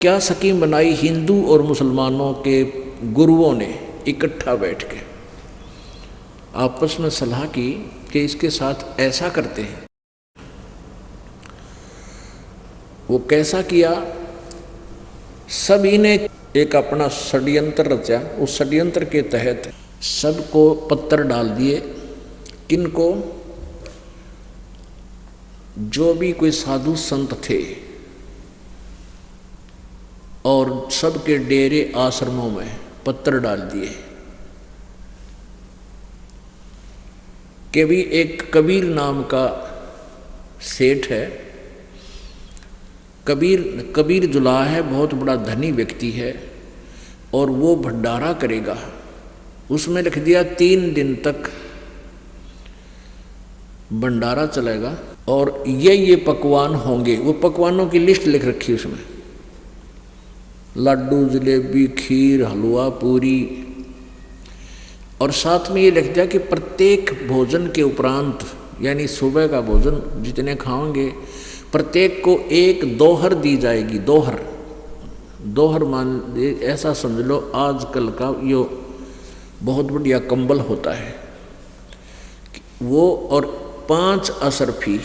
क्या स्कीम बनाई हिंदू और मुसलमानों के गुरुओं ने इकट्ठा बैठ के आपस में सलाह की कि इसके साथ ऐसा करते हैं। वो कैसा किया, सभी ने एक अपना षड्यंत्र रचा। उस षड्यंत्र के तहत सबको पत्थर डाल दिए। किनको? जो भी कोई साधु संत थे और सबके डेरे आश्रमों में पत्थर डाल दिए कि भी एक कबीर नाम का सेठ है। कबीर जुलाहा है, बहुत बड़ा धनी व्यक्ति है और वो भंडारा करेगा। उसमें लिख दिया 3 दिन तक भंडारा चलेगा और ये पकवान होंगे। वो पकवानों की लिस्ट लिख रखी उसमें, लड्डू, जलेबी, खीर, हलवा, पूरी। और साथ में ये लिख दिया कि प्रत्येक भोजन के उपरांत, यानी सुबह का भोजन जितने खाओगे, प्रत्येक को एक दोहर दी जाएगी। दोहर मान ऐसा समझ लो आजकल का ये बहुत बढ़िया कंबल होता है वो, और 5 असरफी,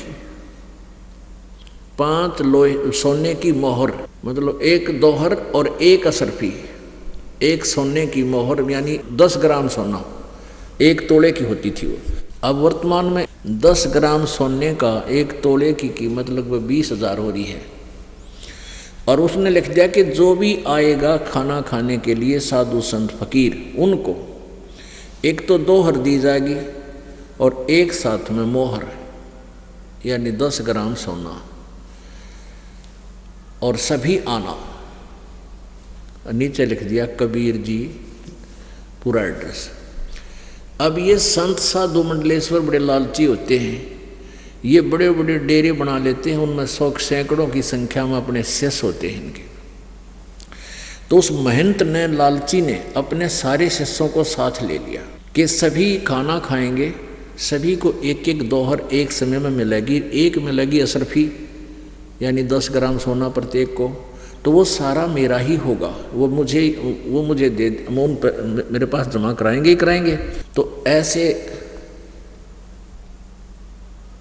5 लोहे सोने की मोहर, मतलब 1 दोहर और 1 असरफी, 1 सोने की मोहर, यानी 10 ग्राम सोना, 1 तोले की होती थी वो। अब वर्तमान में 10 ग्राम सोने का 1 तोले की कीमत लगभग 20,000 हो रही है। और उसने लिख दिया कि जो भी आएगा खाना खाने के लिए, साधु संत फकीर, उनको एक तो दोहर दी जाएगी और एक साथ में मोहर, यानी 10 ग्राम सोना, और सभी आना। नीचे लिख दिया कबीर जी पूरा एड्रेस। अब ये संत साधु मंडलेश्वर बड़े लालची होते हैं, ये बड़े बड़े डेरे बना लेते हैं, उनमें 100 सैकड़ों की संख्या में अपने शिष्य होते हैं इनके। तो उस महंत ने, लालची ने, अपने सारे शिष्यों को साथ ले लिया कि सभी खाना खाएंगे, सभी को 1-1 दोहर एक समय में मिलेगी। एक मिलेगी असरफी, यानी 10 ग्राम सोना प्रत्येक को। तो वो सारा मेरा ही होगा, वो मुझे दे, मेरे पास जमा कराएंगे। तो ऐसे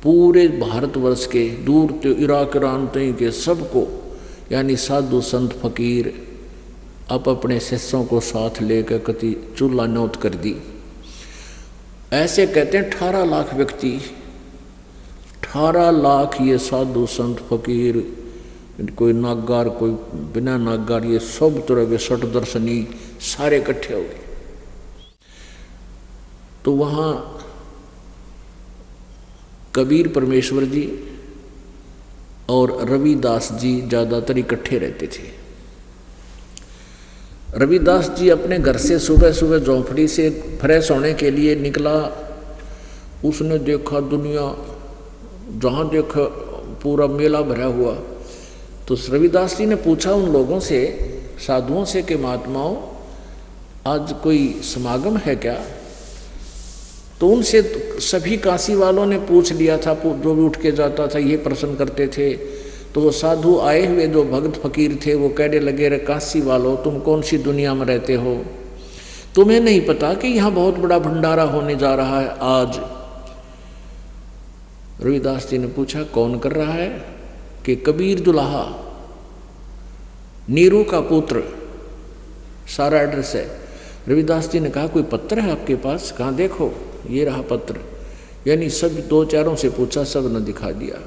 पूरे भारतवर्ष के दूर तो इराक ईरान के सबको, यानी साधु संत फकीर अपने शिष्यों को साथ लेकर कति चूल्हा न्योत कर दी। ऐसे कहते हैं 18 लाख व्यक्ति, 18 लाख ये साधु संत फकीर, कोई नागार, कोई बिना नागार, ये सब तरह के सठ दर्शनी सारे इकट्ठे हो गए। तो वहाँ कबीर परमेश्वर जी और रविदास जी ज़्यादातर इकट्ठे रहते थे। रविदास जी अपने घर से सुबह सुबह झोंपड़ी से फ्रेश होने के लिए निकला। उसने देखा दुनिया, जहाँ देखा पूरा मेला भरा हुआ। तो रविदास जी ने पूछा उन लोगों से, साधुओं से, कि महात्माओं आज कोई समागम है क्या? तो उनसे सभी काशी वालों ने पूछ लिया था, जो भी उठ के जाता था ये प्रश्न करते थे। तो वो साधु आए हुए जो भगत फकीर थे वो कहने लगे, रे काशी वालों, तुम कौन सी दुनिया में रहते हो? तुम्हें नहीं पता कि यहाँ बहुत बड़ा भंडारा होने जा रहा है आज? रविदास जी ने पूछा कौन कर रहा है? कि कबीर दुल्हा, नीरू का पुत्र, सारा एड्रेस है। रविदास जी ने कहा कोई पत्र है आपके पास? कहाँ देखो, ये रहा पत्र। यानी सब 2-4 से पूछा, सब ने दिखा दिया।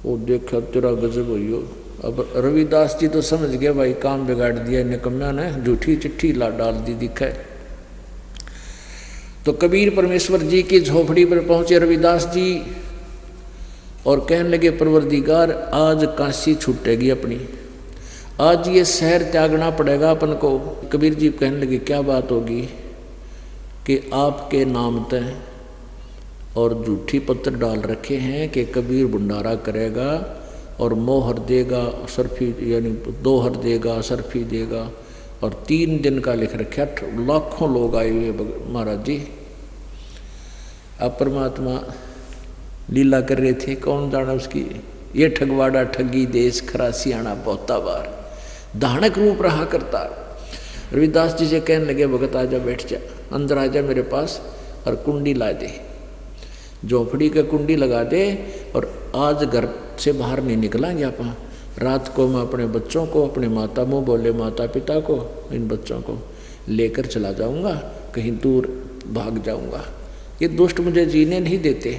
वो देखा, तेरा गजब हुई हो। अब रविदास जी तो समझ गया भाई काम बिगाड़ दिया निकम्या ने, झूठी चिट्ठी डाल दी दिखे। तो कबीर परमेश्वर जी की झोपड़ी पर पहुंचे रविदास जी और कहने लगे, परवरदिगार आज काशी छूटेगी अपनी, आज ये शहर त्यागना पड़ेगा अपन को। कबीर जी कहने लगे क्या बात होगी? कि आपके नाम तय और झूठी पत्र डाल रखे हैं कि कबीर भंडारा करेगा और मोहर देगा, असरफी यानी दोहर देगा, असरफी देगा, और 3 दिन का लिख रखा। लाखों लोग आए हुए महाराज जी। अब परमात्मा लीला कर रहे थे, कौन जाना उसकी। ये ठगवाड़ा ठगी देश खरा सियाणा बहुता बार, धानक रूप रहा करता। रविदास जी से कहने लगे भगत आजा बैठ जा, अंदर आजा मेरे पास और कुंडी ला दे, झोंपड़ी का कुंडी लगा दे, और आज घर से बाहर नहीं निकलेंगे अपन। रात को मैं अपने बच्चों को, अपने माता मुँह बोले माता पिता को, इन बच्चों को लेकर चला जाऊंगा, कहीं दूर भाग जाऊंगा, ये दुष्ट मुझे जीने नहीं देते।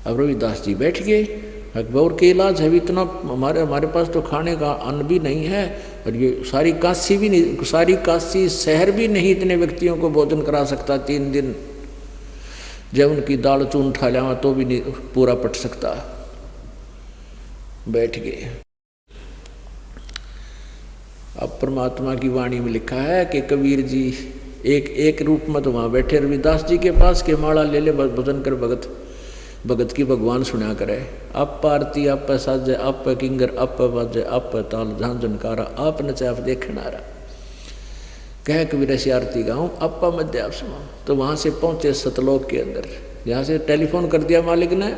अब रविदास जी बैठ गए, अकबर के इलाज है भी इतना, हमारे पास तो खाने का अन्न भी नहीं है, और ये सारी काशी भी नहीं, सारी काशी शहर भी नहीं इतने व्यक्तियों को भोजन करा सकता 3 दिन। जब उनकी दाल चून उठा लिया तो भी नहीं पूरा पट सकता। बैठ गए। अब परमात्मा की वाणी में लिखा है कि कबीर जी एक रूप में तो वहाँ बैठे रविदास जी के पास के माला ले ले भजन कर भगत की भगवान सुना करे। आप आरती आप साजे आप किंगर आप बाजे आप ताल झांझनकारा आप नचे आप देखनारा, कह कबीर ऐसी आरती गाऊँ आपा मध्य आप सुनाऊँ। तो वहाँ से पहुँचे सतलोक के अंदर, यहाँ से टेलीफोन कर दिया मालिक ने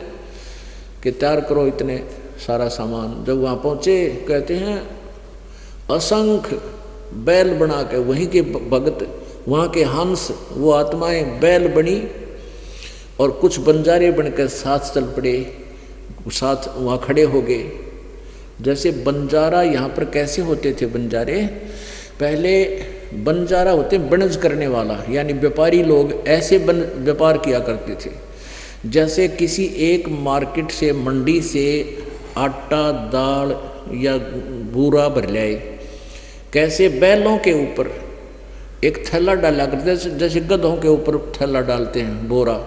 कि तैयार करो इतने सारा सामान। जब वहाँ पहुँचे कहते हैं असंख्य बैल बना के वहीं के भगत, वहाँ के हंस वो आत्माएं बैल बनी, और कुछ बंजारे बनकर साथ चल पड़े, साथ वहाँ खड़े हो गए। जैसे बंजारा यहाँ पर कैसे होते थे बंजारे, पहले बंजारा होते बनज करने वाला, यानी व्यापारी लोग ऐसे व्यापार किया करते थे। जैसे किसी एक मार्केट से मंडी से आटा दाल या बूरा भर लाए, कैसे बैलों के ऊपर एक थैला डाला करते, जैसे गधों के ऊपर थैला डालते हैं बोरा,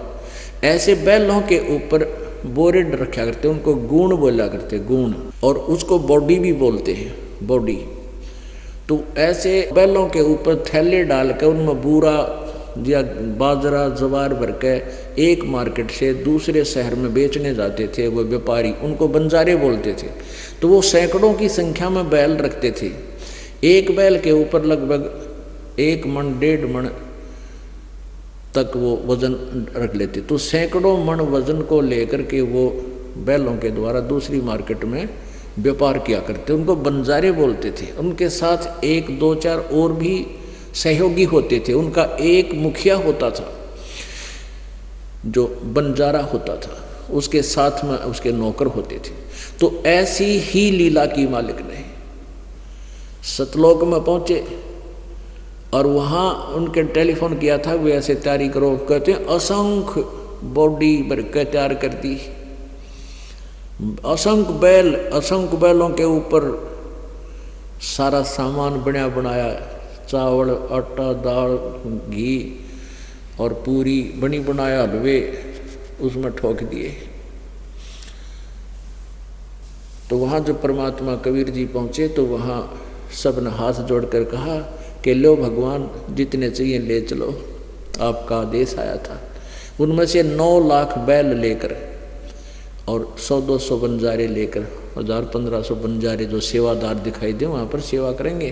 ऐसे बैलों के ऊपर बोरे रखा करते, उनको गुण बोला करते, गुण, और उसको बॉडी भी बोलते हैं, बॉडी। तो ऐसे बैलों के ऊपर थैले डाल कर उनमें बूरा या बाजरा जवार भर के एक मार्केट से दूसरे शहर में बेचने जाते थे वो व्यापारी, उनको बंजारे बोलते थे। तो वो सैकड़ों की संख्या में बैल रखते थे, एक बैल के ऊपर लगभग 1 मन 1.5 मन तक वो वजन रख लेते। तो सैकड़ों मन वजन को लेकर के वो बैलों के द्वारा दूसरी मार्केट में व्यापार किया करते, उनको बंजारे बोलते थे। उनके साथ 1 2 4 और भी सहयोगी होते थे, उनका एक मुखिया होता था जो बंजारा होता था, उसके साथ में उसके नौकर होते थे। तो ऐसी ही लीला की मालिक ने सतलोक में पहुंचे और वहाँ उनके टेलीफोन किया था, वे ऐसे तैयारी करो, कहते हैं असंख्य बॉडी भर के तैयार कर दी, असंख्य बैलों के ऊपर सारा सामान बना बनाया, चावल आटा दाल घी और पूरी बनी बनाया, हलवे उसमें ठोक दिए। तो वहाँ जब परमात्मा कबीर जी पहुँचे तो वहाँ सब ने हाथ जोड़कर कहा कि लो भगवान जितने चाहिए ले चलो, आपका आदेश आया था। उनमें से 9 लाख बैल लेकर और 100-200 बंजारे लेकर, 1000-1500 बंजारे जो सेवादार दिखाई दे वहाँ पर सेवा करेंगे,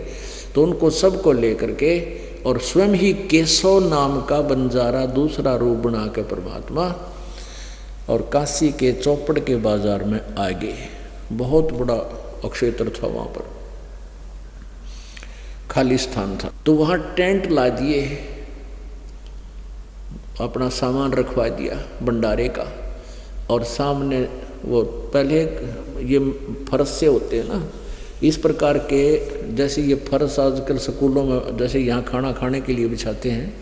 तो उनको सबको लेकर के और स्वयं ही केशव नाम का बंजारा दूसरा रूप बना के परमात्मा और काशी के चौपड़ के बाजार में आ गए। बहुत बड़ा अक्षेत्र था वहाँ पर, खाली स्थान था। तो वहाँ टेंट ला दिए, अपना सामान रखवा दिया भंडारे का, और सामने वो पहले ये फर्श से होते हैं ना, इस प्रकार के, जैसे ये फर्श आजकल स्कूलों में जैसे यहाँ खाना खाने के लिए बिछाते हैं,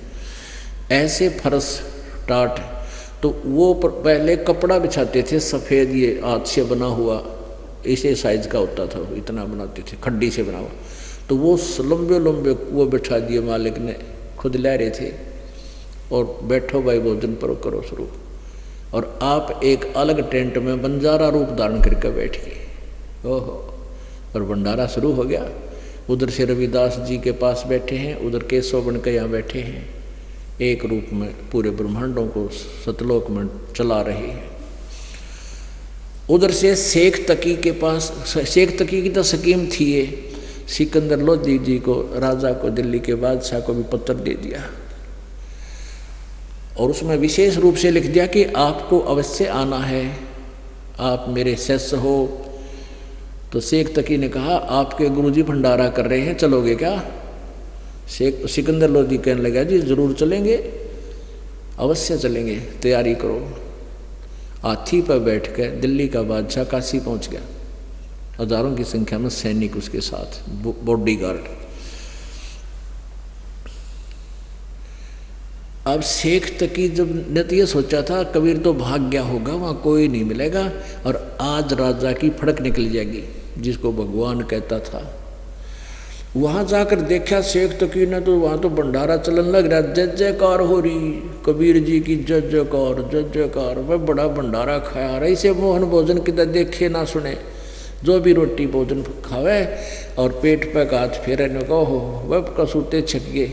ऐसे फर्श टाट, तो वो पहले कपड़ा बिछाते थे सफ़ेद, ये हाथ से बना हुआ, इसे साइज का होता था, इतना बनाते थे, खड्डी से बना हुआ। तो वो लंबे लंबे वो बिठा दिए मालिक ने, खुद ला रहे थे, और बैठो भाई भोजन पर करो शुरू। और आप एक अलग टेंट में बंजारा रूप धारण करके बैठ गए। ओहो, और भंडारा शुरू हो गया। उधर से रविदास जी के पास बैठे हैं, उधर केशव बन के यहाँ बैठे हैं, एक रूप में पूरे ब्रह्मांडों को सतलोक में चला रहे हैं। उधर से शेख तकी के पास, शेख तकी की तो स्कीम थी ये, सिकंदर लोधी जी को, राजा को, दिल्ली के बादशाह को भी पत्र दे दिया, और उसमें विशेष रूप से लिख दिया कि आपको अवश्य आना है, आप मेरे शिष्य हो। तो शेख तकी ने कहा आपके गुरुजी भंडारा कर रहे हैं, चलोगे क्या? शेख सिकंदर लोधी कहने लगा जी जरूर चलेंगे, अवश्य चलेंगे, तैयारी करो। हाथी पर बैठ कर दिल्ली का बादशाह काशी पहुंच गया, हजारों की संख्या में सैनिक उसके साथ, बॉडीगार्ड। अब शेख तकी जब ने तो ये सोचा था कबीर तो भाग गया होगा, वहाँ कोई नहीं मिलेगा और आज राजा की फड़क निकल जाएगी, जिसको भगवान कहता था। वहाँ जाकर देखा शेख तकी ने तो वहाँ तो भंडारा चलन लग रहा, जय जयकार हो रही, कबीर जी की जय जयकार जय जयकार। वह बड़ा भंडारा खाया, ऐसे मोहन भोजन किधर देखे ना सुने, जो भी रोटी भोजन खावे और पेट पे हाथ फेरे न कहो, वह कसूते छक गए।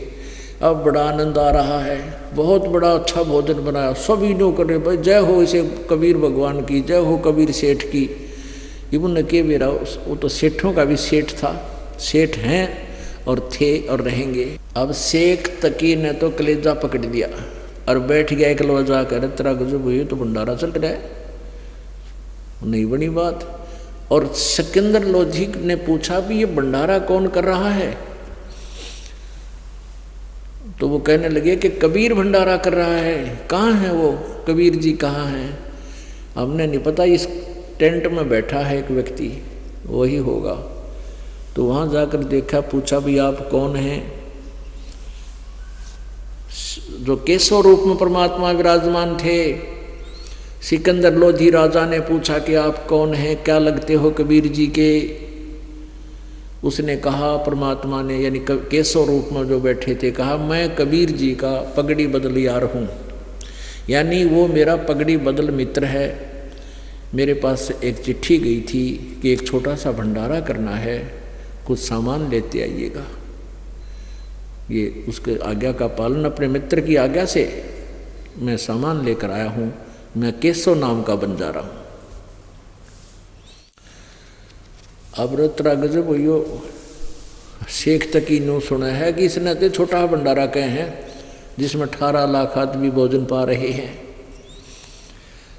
अब बड़ा आनंद आ रहा है, बहुत बड़ा अच्छा भोजन बनाया, सभी नो करे भाई जय हो इसे कबीर भगवान की, जय हो कबीर सेठ की। इबन के मेरा वो तो सेठों का भी सेठ था, सेठ हैं और थे और रहेंगे। अब शेख तकी ने तो कलेजा पकड़ दिया और बैठ गया एकलवा जाकर, तेरा गजब हुई तो भंडारा चल रहा है, नहीं बनी बात। और सिकंदर लोधी ने पूछा भी ये भंडारा कौन कर रहा है? तो वो कहने लगे कि कबीर भंडारा कर रहा है। कहाँ है वो कबीर जी, कहाँ हैं? हमने नहीं पता, इस टेंट में बैठा है एक व्यक्ति, वही होगा। तो वहाँ जाकर देखा, पूछा भी आप कौन हैं? जो केशव रूप में परमात्मा विराजमान थे। सिकंदर लोधी राजा ने पूछा कि आप कौन हैं, क्या लगते हो कबीर जी के? उसने कहा, परमात्मा ने यानी केशव रूप में जो बैठे थे, कहा मैं कबीर जी का पगड़ी बदल यार हूँ, यानी वो मेरा पगड़ी बदल मित्र है। मेरे पास से एक चिट्ठी गई थी कि एक छोटा सा भंडारा करना है, कुछ सामान लेते आइएगा। ये उसके आज्ञा का पालन, अपने मित्र की आज्ञा से मैं सामान लेकर आया हूँ, मैं केशव नाम का बंजारा हूँ। अब रतरा गजब हुई, शेख तकी ने सुना है कि इसने तो छोटा भंडारा कहे हैं जिसमें 18 लाख आदमी भोजन पा रहे हैं।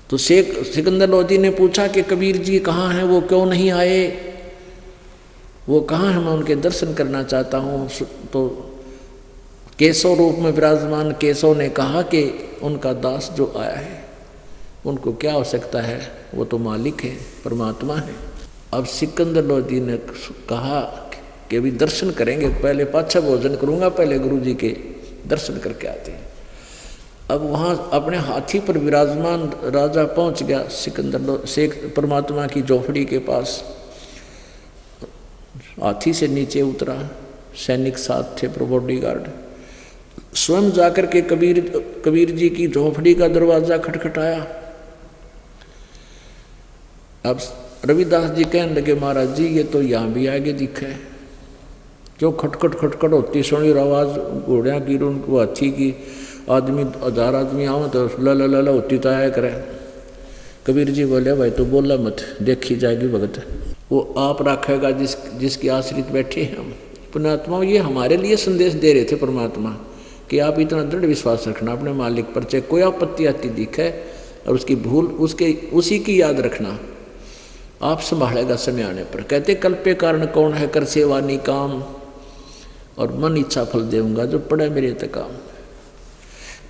तो शेख सिकंदर लोधी ने पूछा कि कबीर जी कहाँ हैं, वो क्यों नहीं आए, वो कहाँ हैं, मैं उनके दर्शन करना चाहता हूँ। तो केशव रूप में विराजमान केशव ने कहा कि उनका दास जो आया है उनको क्या आवश्यकता है, वो तो मालिक है, परमात्मा है। अब सिकंदर लोधी ने कहा कि अभी दर्शन करेंगे, पहले पाछा भोजन करूँगा, पहले गुरु जी के दर्शन करके आते हैं। अब वहाँ अपने हाथी पर विराजमान राजा पहुँच गया, सिकंदर शेख परमात्मा की झोपड़ी के पास। हाथी से नीचे उतरा, सैनिक साथ थे, बॉडीगार्ड। स्वयं जाकर के कबीर जी की झोपड़ी का दरवाजा खटखटाया। अब रविदास जी कहने लगे, महाराज जी ये तो यहाँ भी आगे दिखा है, क्यों खटखट खटखट होती सुनी आवाज़ घोड़िया की, उनको हाथी की, आदमी 1000 आदमी आओ तो ला होती तो आया करे। कबीर जी बोले भाई तो बोला मत, देखी जाएगी भगत, वो आप रखेगा जिसकी आश्रित बैठे हैं हम। पुण्यात्मा ये हमारे लिए संदेश दे रहे थे परमात्मा कि आप इतना दृढ़ विश्वास रखना अपने मालिक पर, चाहे कोई आपत्ति आती दिखे और उसकी भूल उसी की याद रखना, आप संभालेगा समय आने पर। कहते कल्पे कारण कौन है, कर सेवानी काम और मन इच्छा फल देऊंगा, जो पड़े मेरे तक काम।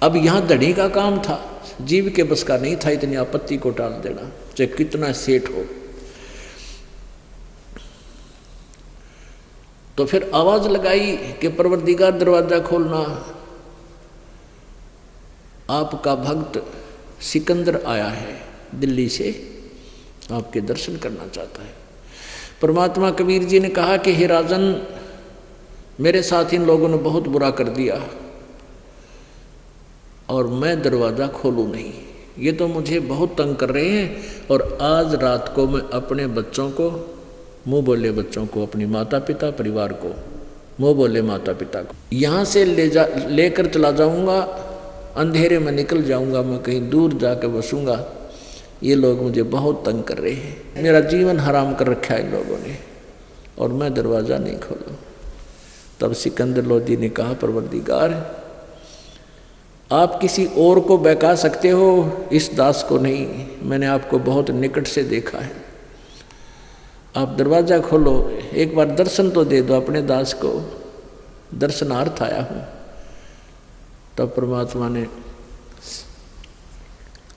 अब यहाँ धनी का काम था, जीव के बस का नहीं था इतनी आपत्ति को टाल देना, चाहे कितना सेठ हो। तो फिर आवाज लगाई कि परवरदिगार दरवाजा खोलना, आपका भक्त सिकंदर आया है दिल्ली से, आपके दर्शन करना चाहता है। परमात्मा कबीर जी ने कहा कि हे राजन, मेरे साथ इन लोगों ने बहुत बुरा कर दिया और मैं दरवाज़ा खोलूँ नहीं, ये तो मुझे बहुत तंग कर रहे हैं। और आज रात को मैं अपने बच्चों को, मुँह बोले बच्चों को, अपनी माता पिता परिवार को, मुँह बोले माता पिता को यहाँ से लेकर चला जाऊँगा, अंधेरे में निकल जाऊँगा, मैं कहीं दूर जाकर बसूँगा। ये लोग मुझे बहुत तंग कर रहे हैं, मेरा जीवन हराम कर रखा है इन लोगों ने, और मैं दरवाज़ा नहीं खोलूँ। तब सिकंदर लोधी ने कहा, परवरदिगार आप किसी और को बहका सकते हो, इस दास को नहीं। मैंने आपको बहुत निकट से देखा है। आप दरवाज़ा खोलो, एक बार दर्शन तो दे दो अपने दास को, दर्शनार्थ आया हूँ। तब परमात्मा ने,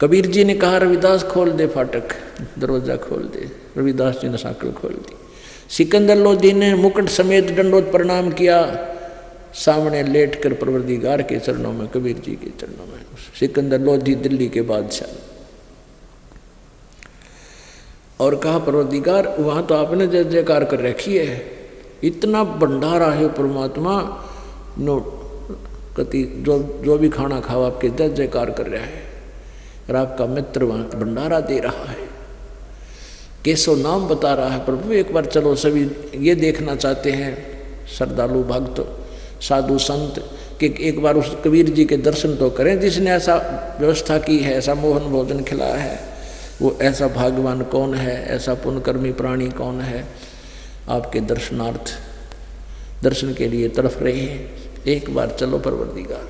कबीर जी ने कहा रविदास खोल दे फाटक, दरवाज़ा खोल दे। रविदास जी ने साकल खोल दी। सिकंदर लोधी ने मुकुट समेत दंडोत प्रणाम किया, सामने लेटकर परवरदिगार के चरणों में, कबीर जी के चरणों में। सिकंदर लोधी दिल्ली के बादशाह, और कहा परवरदिगार वहाँ तो आपने जय जयकार कर रखी है, इतना भंडारा है परमात्मा, नो कति जो भी खाना खाओ आपके जय जयकार कर रहा है, और आपका मित्र वहाँ भंडारा दे रहा है, केशव नाम बता रहा है। प्रभु एक बार चलो, सभी ये देखना चाहते हैं श्रद्धालु भक्त साधु संत कि एक बार उस कबीर जी के दर्शन तो करें जिसने ऐसा व्यवस्था की है, ऐसा मोहन भोजन खिलाया है। वो ऐसा भाग्यवान कौन है, ऐसा पुण्यकर्मी प्राणी कौन है। आपके दर्शनार्थ, दर्शन के लिए तड़फ रहे हैं, एक बार चलो परवरदिगार।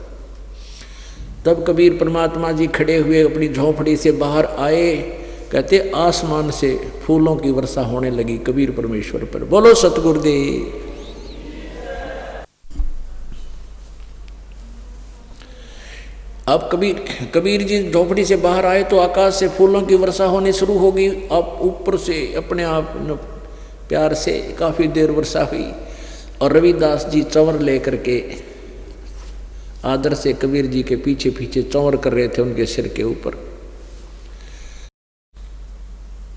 तब कबीर परमात्मा जी खड़े हुए अपनी झोंपड़ी से बाहर आए, कहते आसमान से फूलों की वर्षा होने लगी कबीर परमेश्वर पर। बोलो सतगुरुदेव। अब कबीर जी झोपड़ी से बाहर आए तो आकाश से फूलों की वर्षा होनी शुरू हो गई। अब ऊपर से अपने आप प्यार से काफ़ी देर वर्षा हुई, और रविदास जी चंवर लेकर के आदर से कबीर जी के पीछे पीछे चंवर कर रहे थे उनके सिर के ऊपर।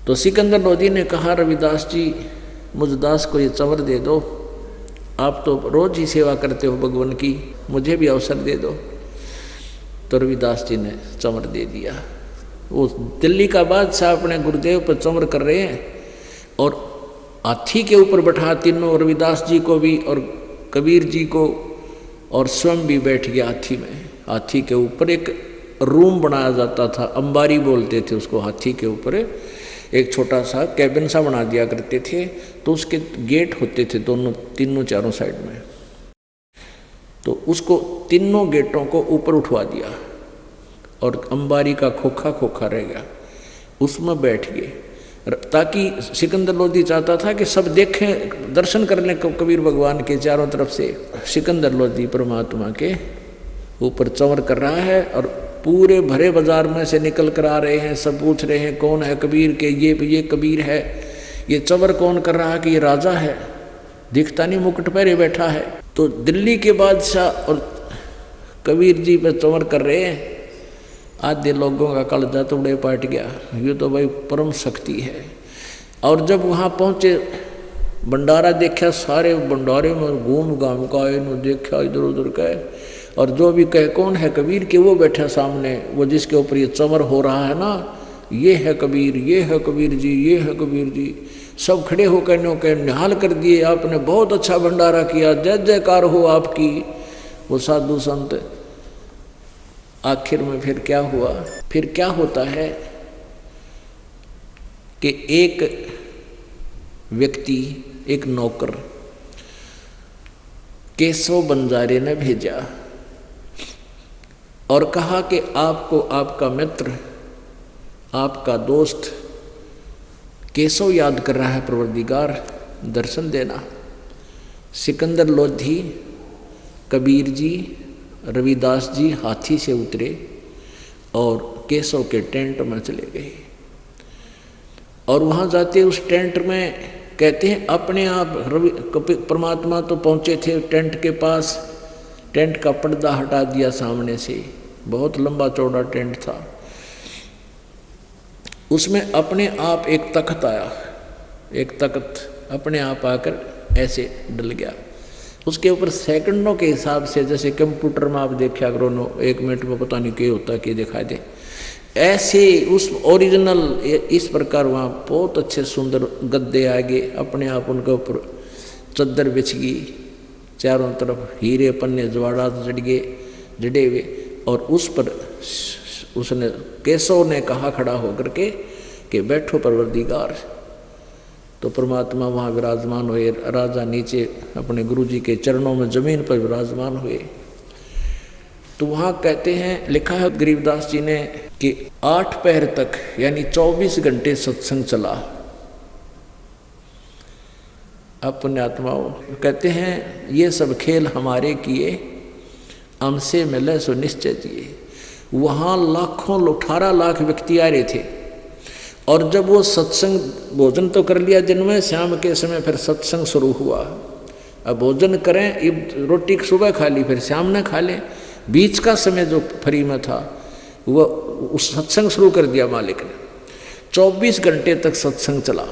तो सिकंदर लोधी ने कहा रविदास जी मुझ दास को ये चंवर दे दो, आप तो रोज ही सेवा करते हो भगवान की, मुझे भी अवसर दे दो। तो रविदास जी ने चंवर दे दिया। वो दिल्ली का बादशाह अपने गुरुदेव पर चंवर कर रहे हैं, और हाथी के ऊपर बैठा तीनों, रविदास जी को भी और कबीर जी को, और स्वयं भी बैठ गया हाथी में। हाथी के ऊपर एक रूम बनाया जाता था, अंबारी बोलते थे उसको। हाथी के ऊपर एक छोटा सा कैबिन सा बना दिया करते थे, तो उसके गेट होते थे दोनों तीनों चारों साइड में। तो उसको तीनों गेटों को ऊपर उठवा दिया, और अंबारी का खोखा खोखा रह गया, उसमें बैठ गए। ताकि सिकंदर लोधी चाहता था कि सब देखें, दर्शन कर लें कबीर भगवान के चारों तरफ से। सिकंदर लोधी परमात्मा के ऊपर चंवर कर रहा है, और पूरे भरे बाजार में से निकल कर आ रहे हैं, सब पूछ रहे हैं कौन है कबीर के, ये कबीर है। ये चंवर कौन कर रहा है कि ये राजा है, दिखता नहीं, मुकुट पहरे बैठा है। तो दिल्ली के बादशाह और कबीर जी पे चंवर कर रहे हैं। आधे लोगों का कलजा टुकड़े पाट गया, ये तो भाई परम शक्ति है। और जब वहाँ पहुँचे, भंडारा देखा, सारे भंडारे में घूम घाम का इन्होंने देखा इधर उधर का, और जो भी कहे कौन है कबीर के, वो बैठा सामने, वो जिसके ऊपर ये चंवर हो रहा है ना, ये है कबीर, ये है कबीर जी, ये है कबीर जी। सब खड़े होकर नो कह निहाल कर दिए, आपने बहुत अच्छा भंडारा किया, जय जयकार हो आपकी। वो साधु संत, आखिर में फिर क्या हुआ, फिर क्या होता है कि एक व्यक्ति, एक नौकर केशव बंजारे ने भेजा और कहा कि आपको आपका मित्र, आपका दोस्त केशव याद कर रहा है परवरदिगार, दर्शन देना। सिकंदर लोधी, कबीर जी, रविदास जी हाथी से उतरे और केशव के टेंट में चले गए। और वहाँ जाते उस टेंट में कहते हैं अपने आप परमात्मा तो पहुँचे थे टेंट के पास, टेंट का पर्दा हटा दिया सामने से, बहुत लंबा चौड़ा टेंट था। उसमें अपने आप एक तख्त आया, एक तख्त अपने आप आकर ऐसे डल गया। उसके ऊपर सेकंडों के हिसाब से, जैसे कंप्यूटर में आप देखा करो 1 मिनट में पता नहीं क्या होता कि दिखाई दे, ऐसे उस ओरिजिनल इस प्रकार वहाँ बहुत अच्छे सुंदर गद्दे आ गए, अपने आप उनके ऊपर चद्दर बिछ गई, चारों तरफ हीरे पन्ने जवाहरात जड़े हुए। और उस पर उसने, केशव ने कहा खड़ा होकर के कि बैठो परवरदिगार। तो परमात्मा वहाँ विराजमान हुए, राजा नीचे अपने गुरु जी के चरणों में जमीन पर विराजमान हुए। तो वहाँ कहते हैं, लिखा है गरीबदास जी ने कि 8 पहर तक यानी 24 घंटे सत्संग चला। अब पुण्यात्माओं कहते हैं ये सब खेल हमारे किए, हमसे मिले सो निश्चय जिए। वहाँ लाखों 18 लाख व्यक्ति आ रहे थे और जब वो सत्संग भोजन तो कर लिया दिन में, शाम के समय फिर सत्संग शुरू हुआ। अब भोजन करें, रोटी सुबह खा ली फिर शाम में खा लें, बीच का समय जो फ्री में था वो उस सत्संग शुरू कर दिया मालिक ने। 24 घंटे तक सत्संग चला।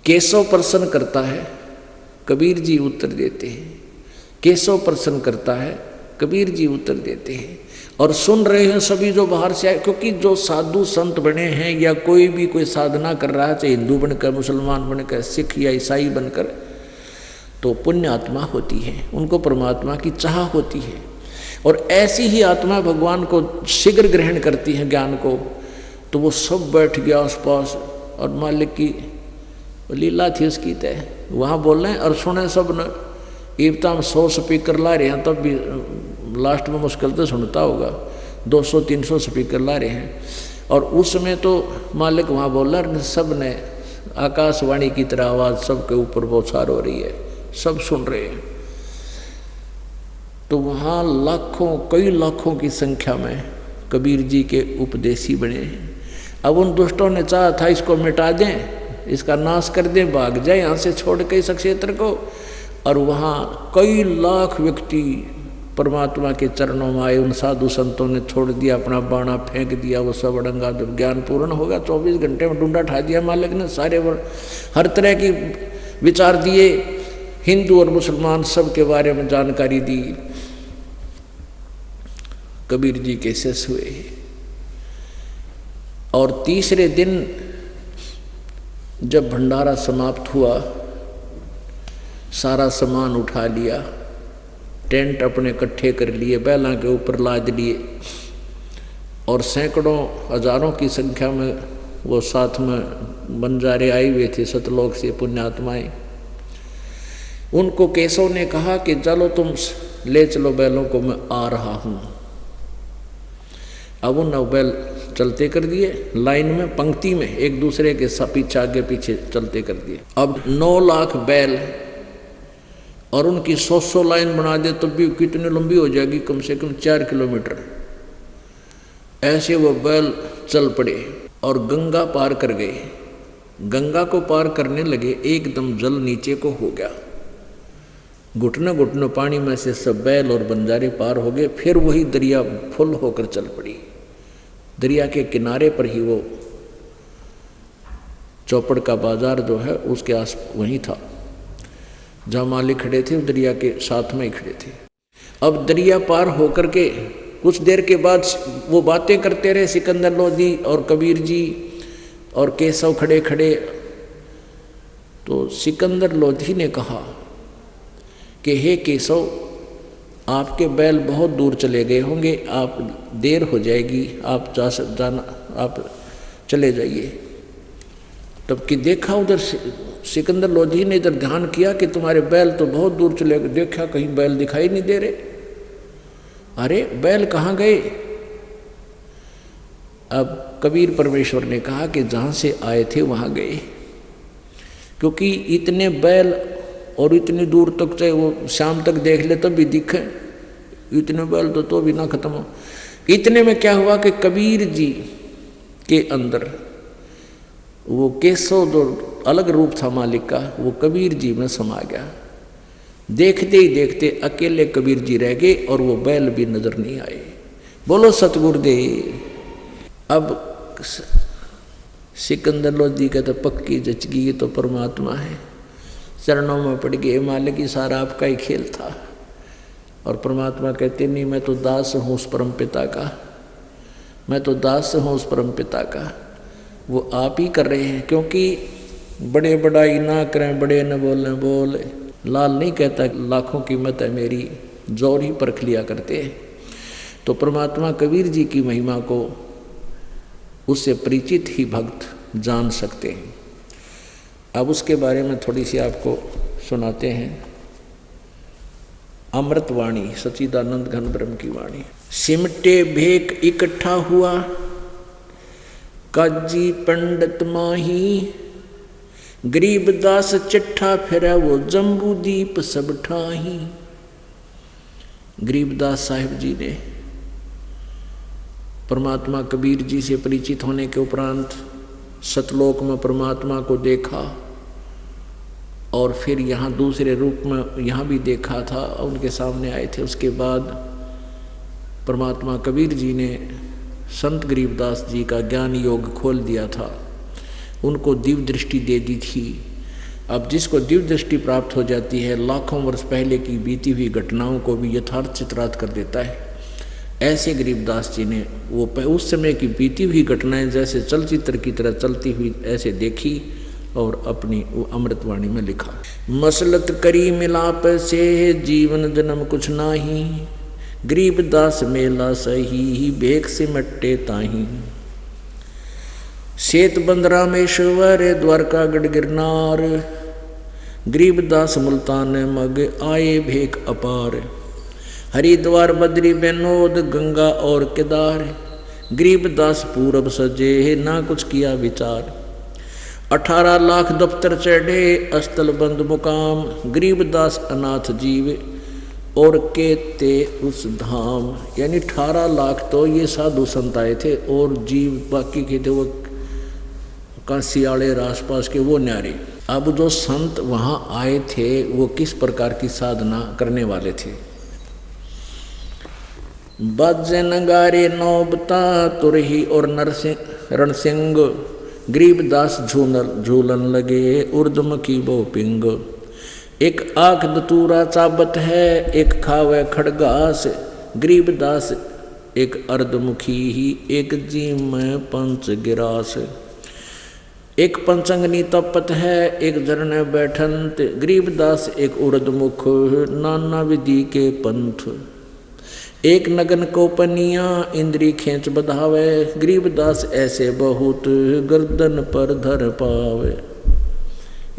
केशव प्रसन्न करता है, कबीर जी उत्तर देते हैं। केशव प्रसन्न करता है, कबीर जी उत्तर देते हैं। और सुन रहे हैं सभी जो बाहर से आए, क्योंकि जो साधु संत बने हैं या कोई भी कोई साधना कर रहा है, चाहे हिंदू बनकर, मुसलमान बनकर, सिख या ईसाई बनकर, तो पुण्य आत्मा होती है, उनको परमात्मा की चाह होती है। और ऐसी ही आत्मा भगवान को शीघ्र ग्रहण करती है ज्ञान को। तो वो सब बैठ गया आसपास और मालिक की लीला थी उसकी तय, वहाँ बोल रहे हैं और सुने सब न। इब्ता हम 100 स्पीकर ला रहे हैं, तब भी लास्ट में मुश्किल तो सुनता होगा, 200-300 स्पीकर ला रहे हैं। और उस समय तो मालिक वहाँ बोल रहा, सब ने आकाशवाणी की तरह आवाज़ सबके ऊपर बौछार हो रही है, सब सुन रहे हैं। तो वहाँ लाखों, कई लाखों की संख्या में कबीर जी के उपदेशी बने हैं। अब उन दुष्टों ने चाहा था इसको मिटा दें, इसका नाश कर दें, भाग जाए यहाँ से छोड़ के इस क्षेत्र को। और वहाँ कई लाख व्यक्ति परमात्मा के चरणों में आए। उन साधु संतों ने छोड़ दिया, अपना बाणा फेंक दिया। वो सब अड़ंगा जब ज्ञान पूर्ण होगा 24 घंटे में डूंडा ठा दिया मालिक ने। सारे हर तरह की विचार दिए, हिंदू और मुसलमान सब के बारे में जानकारी दी। कबीर जी के शिष्य हुए। और तीसरे दिन जब भंडारा समाप्त हुआ, सारा सामान उठा लिया, टेंट अपने इकट्ठे कर लिए, बैलों के ऊपर लाद लिए और सैकड़ों हजारों की संख्या में वो साथ में बंजारे आए हुए थे सतलोक से, पुण्यात्माएं। उनको केशव ने कहा कि चलो तुम ले चलो बैलों को, मैं आ रहा हूँ। अब उन बैल चलते कर दिए, लाइन में पंक्ति में एक दूसरे के पीछे आगे पीछे चलते कर दिए। अब 9 लाख बैल और उनकी 100 लाइन बना दे तो भी कितनी लंबी हो जाएगी, कम से कम 4 किलोमीटर। ऐसे वो बैल चल पड़े और गंगा पार कर गए। गंगा को पार करने लगे, एकदम जल नीचे को हो गया, घुटने घुटने पानी में से सब बैल और बंजारे पार हो गए। फिर वही दरिया फुल होकर चल पड़ी। दरिया के किनारे पर ही वो चौपड़ का बाजार जो है उसके आस वहीं था जहाँ मालिक खड़े थे, दरिया के साथ में ही खड़े थे। अब दरिया पार होकर के कुछ देर के बाद वो बातें करते रहे, सिकंदर लोधी और कबीर जी और केशव खड़े खड़े। तो सिकंदर लोधी ने कहा कि हे केशव, आपके बैल बहुत दूर चले गए होंगे, आप देर हो जाएगी, आप आप चले जाइए। तब कि देखा उधर सिकंदर लोधी ने इधर ध्यान किया कि तुम्हारे बैल तो बहुत दूर चले गए। देखा कहीं बैल दिखाई नहीं दे रहे। अरे बैल कहाँ गए? अब कबीर परमेश्वर ने कहा कि जहाँ से आए थे वहाँ गए, क्योंकि इतने बैल और इतनी दूर तक, चाहे वो शाम तक देख ले तब भी दिखे, इतने बैल तो भी ना खत्म हो। इतने में क्या हुआ कि कबीर जी के अंदर वो केशव जो अलग रूप था मालिक का, वो कबीर जी में समा गया। देखते ही देखते अकेले कबीर जी रह गए और वो बैल भी नजर नहीं आए। बोलो सतगुरुदेव। अब सिकंदर लोधी का तो पक्की जच गई, ये तो परमात्मा है, चरणों में पड़ गए। मालिक ही सारा आपका ही खेल था। और परमात्मा कहते नहीं, मैं तो दास हूँ उस परम पिता का, मैं तो दास हूँ उस परम पिता का। वो आप ही कर रहे हैं, क्योंकि बड़े बड़ाई ना करें, बड़े न बोलें बोले। लाल नहीं कहता लाखों कीमत है मेरी, जोर ही परख लिया करते हैं। तो परमात्मा कबीर जी की महिमा को उससे परिचित ही भक्त जान सकते हैं। अब उसके बारे में थोड़ी सी आपको सुनाते हैं। अमृतवाणी सच्चिदानंद घन ब्रह्म की वाणी। सिमटे भेक इकट्ठा हुआ काजी पंडित माही, गरीबदास चिट्ठा फिरा वो जम्बू दीप सब ठाही। गरीबदास साहिब जी ने परमात्मा कबीर जी से परिचित होने के उपरांत सतलोक में परमात्मा को देखा और फिर यहाँ दूसरे रूप में यहाँ भी देखा था, उनके सामने आए थे। उसके बाद परमात्मा कबीर जी ने संत गरीबदास जी का ज्ञान योग खोल दिया था, उनको दिव्य दृष्टि दे दी थी। अब जिसको दिव्य दृष्टि प्राप्त हो जाती है, लाखों वर्ष पहले की बीती हुई घटनाओं को भी यथार्थ चित्रार्थ कर देता है। ऐसे गरीबदास जी ने वो उस समय की बीती हुई घटनाएं जैसे चलचित्र की तरह चलती हुई ऐसे देखी और अपनी वो अमृतवाणी में लिखा। मसलत करी मिलाप से जीवन जन्म कुछ नाही, गरीबदास मेला सही भेख सिमटे ताही। सेत बंद रामेश्वर द्वारकागढ़ गिरनार, गरीबदास मुल्तान मग आए भेख अपार। हरिद्वार बद्री बेनोद गंगा और केदार, गरीबदास पूरब सजे ना कुछ किया विचार। 18 लाख दफ्तर चढ़े अस्तल बंद मुकाम, गरीबदास अनाथ जीव और केते उस धाम। यानी 18 लाख तो ये साधु संत आए थे और जीव बाकी के थे वो काशी आड़े आसपास के वो न्यारे। अब जो संत वहाँ आए थे वो किस प्रकार की साधना करने वाले थे। बाजे नगारे नौबता तुरही और नरसिंह रणसिंह, गरीबदास झूलन लगे उर्दमुखी बो पिंग। एक आंख दतूरा चाबत है एक खावे खड़गास, गरीबदास एक अर्धमुखी ही एक जीम में पंच गिरास। एक पंचंगनी तपत है एक झरने बैठंत, गरीबदास एक उर्दमुख नाना विधि के पंथ। एक नगन को पनिया इंद्री खेच बधावे, गरीबदास ऐसे बहुत गर्दन पर धर पावे।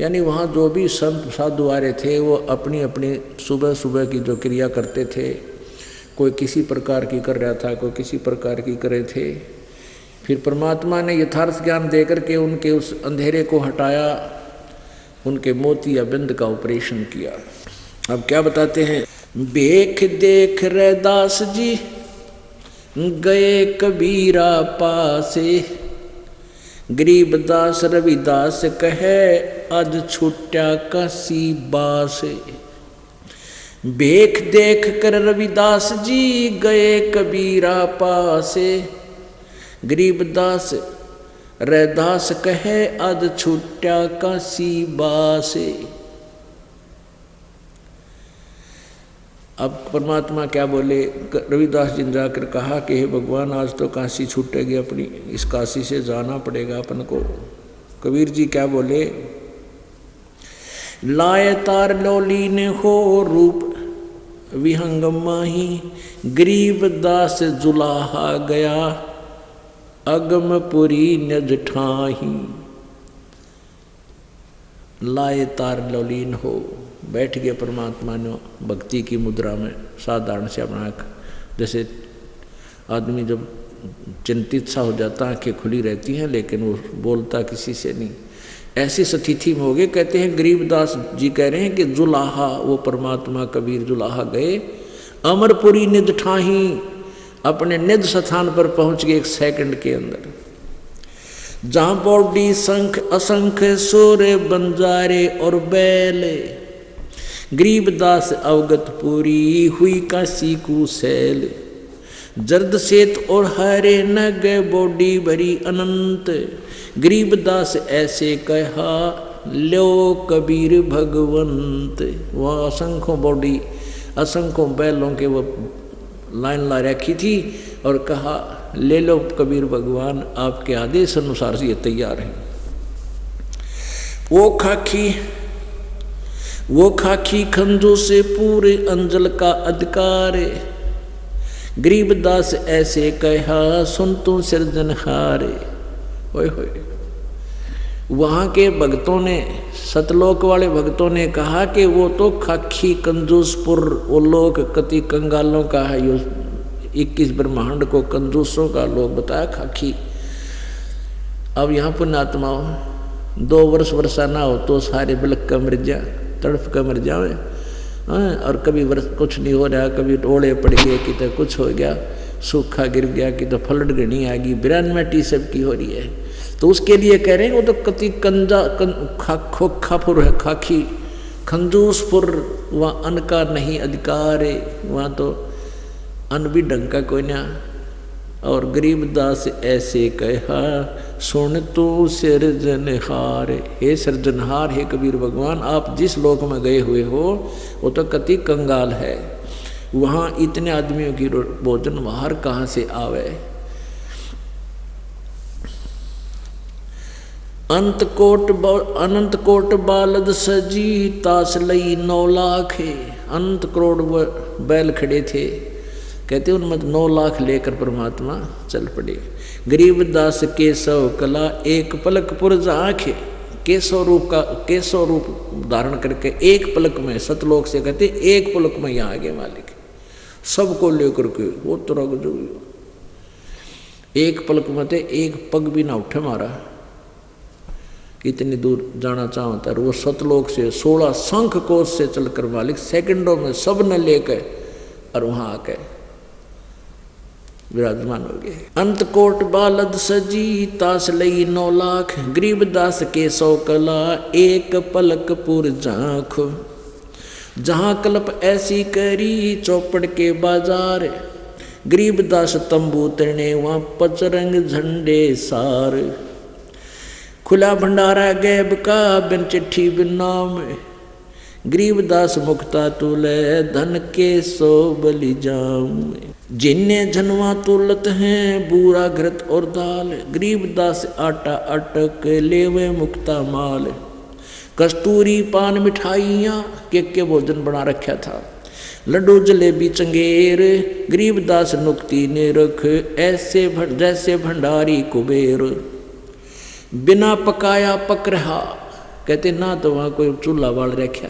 यानी वहाँ जो भी संत साधु आ रहे थे वो अपनी अपनी सुबह सुबह की जो क्रिया करते थे, कोई किसी प्रकार की कर रहा था, कोई किसी प्रकार की करे थे। फिर परमात्मा ने यथार्थ ज्ञान देकर के उनके उस अंधेरे को हटाया, उनके मोती या बिंद का ऑपरेशन किया। अब क्या बताते हैं। बेख देख रैदास जी गए कबीरा पासे, गरीबदास रविदास कहे आज छुट्या काशी बासे। बेख देख कर रविदास जी गए कबीरा पासे, गरीबदास रैदास कहे आज छुट्या काशी बासे। अब परमात्मा क्या बोले, रविदास जी ने जाकर कहा कि हे भगवान आज तो काशी छूटेगी अपनी, इस काशी से जाना पड़ेगा अपन को। कबीर जी क्या बोले, लाए तार लोली ने हो रूप विहंग माही, गरीबदास जुलाहा गया अगमपुरी निज ठाही। लाए तार लौलीन हो, बैठ गए परमात्मा ने भक्ति की मुद्रा में साधारण से अपना, जैसे आदमी जब चिंतित सा हो जाता आंखें खुली रहती हैं लेकिन वो बोलता किसी से नहीं, ऐसी स्थिति में हो गए। कहते हैं गरीबदास जी कह रहे हैं कि जुलाहा, वो परमात्मा कबीर जुलाहा गए अमरपुरी निज ठाही, अपने निज स्थान पर पहुंच गए 1 सेकंड के अंदर। जहां बौडी शंख असंख्य सोरे बंजारे और बैले, गरीबदास अवगत पूरी हुई काशी कुशैल। जर्द सेत और हरे नग बौडी भरी अनंत, गरीबदास ऐसे कहा लो कबीर भगवंत। वह असंख्यों बौडी असंख्यों बैलों के वो लाइन ला रखी थी और कहा ले लो कबीर भगवान, आपके आदेश अनुसार से ये तैयार है। वो खाकी खंजों से पूरे अंजल का अधिकार, गरीबदास ऐसे कहा सुन तू सिरजनहार। होए होए, वहाँ के भक्तों ने, सतलोक वाले भक्तों ने कहा कि वो तो खाखी कंजूसपुर, वो लोग कति कंगालों का है, यो 21 ब्रह्मांड को कंजूसों का लोग बताया खाखी। अब यहाँ पुण्यात्माओं 2 वर्ष वर्षा ना हो तो सारे बिलक का मर जा, तड़प का मर जाए। और कभी वर्ष कुछ नहीं हो रहा, कभी ओले पड़ गए, कि तो कुछ हो गया, सूखा गिर गया, कि तो फ्लड घनी आ गई, बिरानमेटी सबकी हो रही है। तो उसके लिए कह रहे हैं वो तो कति खोखापुर है, खाखी खंजूसपुर, वहाँ अन्न का नहीं अधिकार है, वहाँ तो अन्न भी ढंग का कोई ना। और गरीबदास ऐसे कहा सुन तू सिरजनहार, हे सृजनहार, हे कबीर भगवान, आप जिस लोक में गए हुए हो वो तो कति कंगाल है, वहाँ इतने आदमियों की भोजन बाहर कहाँ से आवे। अनंत कोट बालद सजी, तास लई 9 लाख है। अनंत करोड़ बैल खड़े थे, कहते उनमें 9 लाख लेकर परमात्मा चल पड़े। गरीबदास केशव कला एक पलक पुरज आँखें, केशव रूप धारण करके एक पलक में, सतलोक से कहते एक पलक में यहाँ आगे मालिक सबको लेकर के वो तुरग जो एक पलक में थे, एक पग भी ना उठे मारा, इतनी दूर जाना चाहता है। वो सतलोक से 16 शंख कोश से चलकर मालिक सेकंडों में सब न लेकर और वहां आके विराजमान हो गए। अंत कोट बालद सजी, तास लई 9 लाख, गरीबदास के 100 कला एक पलक पुर झांख। जहां कल्प ऐसी करी चौपड़ के बाजार, गरीबदास तंबू तने वहां पचरंग झंडे सार। खुला भंडारा गैब का बिन चिट्ठी बिन नाम, गरीबदास मुक्ता तुले धन के 100 बलि जाऊं। जिन्ने झनवा तुलत हैं बूरा घृत और दाल, गरीबदास आटा अटक लेवे मुक्ता माल। कस्तूरी पान मिठाइयाँ के भोजन बना रखा था, लड्डू जलेबी चंगेर, गरीबदास नुक्ति ने रख ऐसे जैसे भंडारी कुबेर। बिना पकाया पक रहा, कहते ना तो वहाँ कोई चूल्हा बाल रखा,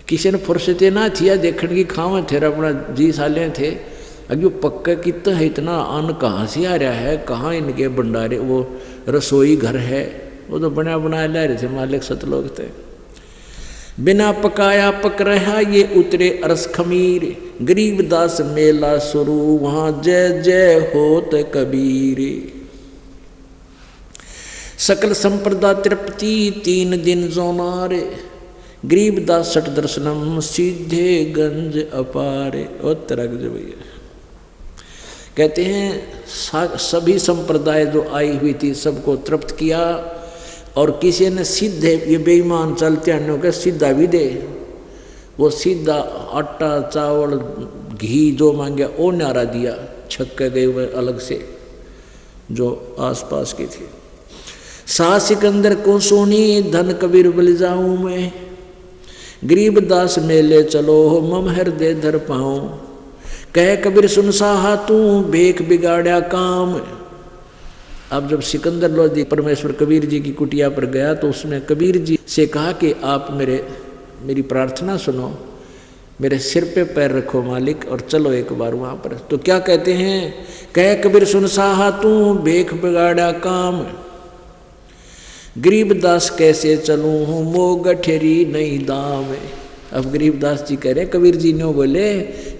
किसी ने फुर्सते ना थिया देखने की, खावे थे अपना जी साले थे। अभी पक्का कितना है, इतना अन्न कहाँ से आ रहा है, कहाँ इनके भंडारे वो रसोई घर है, वो तो बना बनाया ला रहे थे मालिक सतलोक थे। बिना पकाया पक रहा ये उतरे अरस खमीर, गरीबदास मेला शुरू वहाँ जय जय होत कबीर। सकल संप्रदा तृप्ति 3 दिन जोनारे, गरीबदास सठ दर्शनम सीधे गंज अपारे। और तरग जो भैया कहते हैं सभी संप्रदाय जो आई हुई थी सबको तृप्त किया, और किसी ने सीधे ये बेईमान चलते अन्यों के सीधा भी दे, वो सीधा आटा चावल घी जो मांगे वो न्यारा दिया, छक्के गए हुए अलग से जो आसपास की थी। शाह सिकंदर को सोनी धन कबीर बल जाऊं मैं, गरीबदास मेले चलो मम हृदय धर पाऊं। कह कबीर सुन साहा तू भेख बिगाड़ा काम। अब जब सिकंदर लोधी परमेश्वर कबीर जी की कुटिया पर गया तो उसमें कबीर जी से कहा कि आप मेरी प्रार्थना सुनो, मेरे सिर पे पैर रखो मालिक और चलो एक बार वहाँ पर। तो क्या कहते हैं, कह कबीर सुन साहा तू भेख बिगाड़ा काम, गरीबदास कैसे चलूँ हूँ मो गठेरी नहीं दाम। अब गरीबदास जी कह रहे कबीर जी ने बोले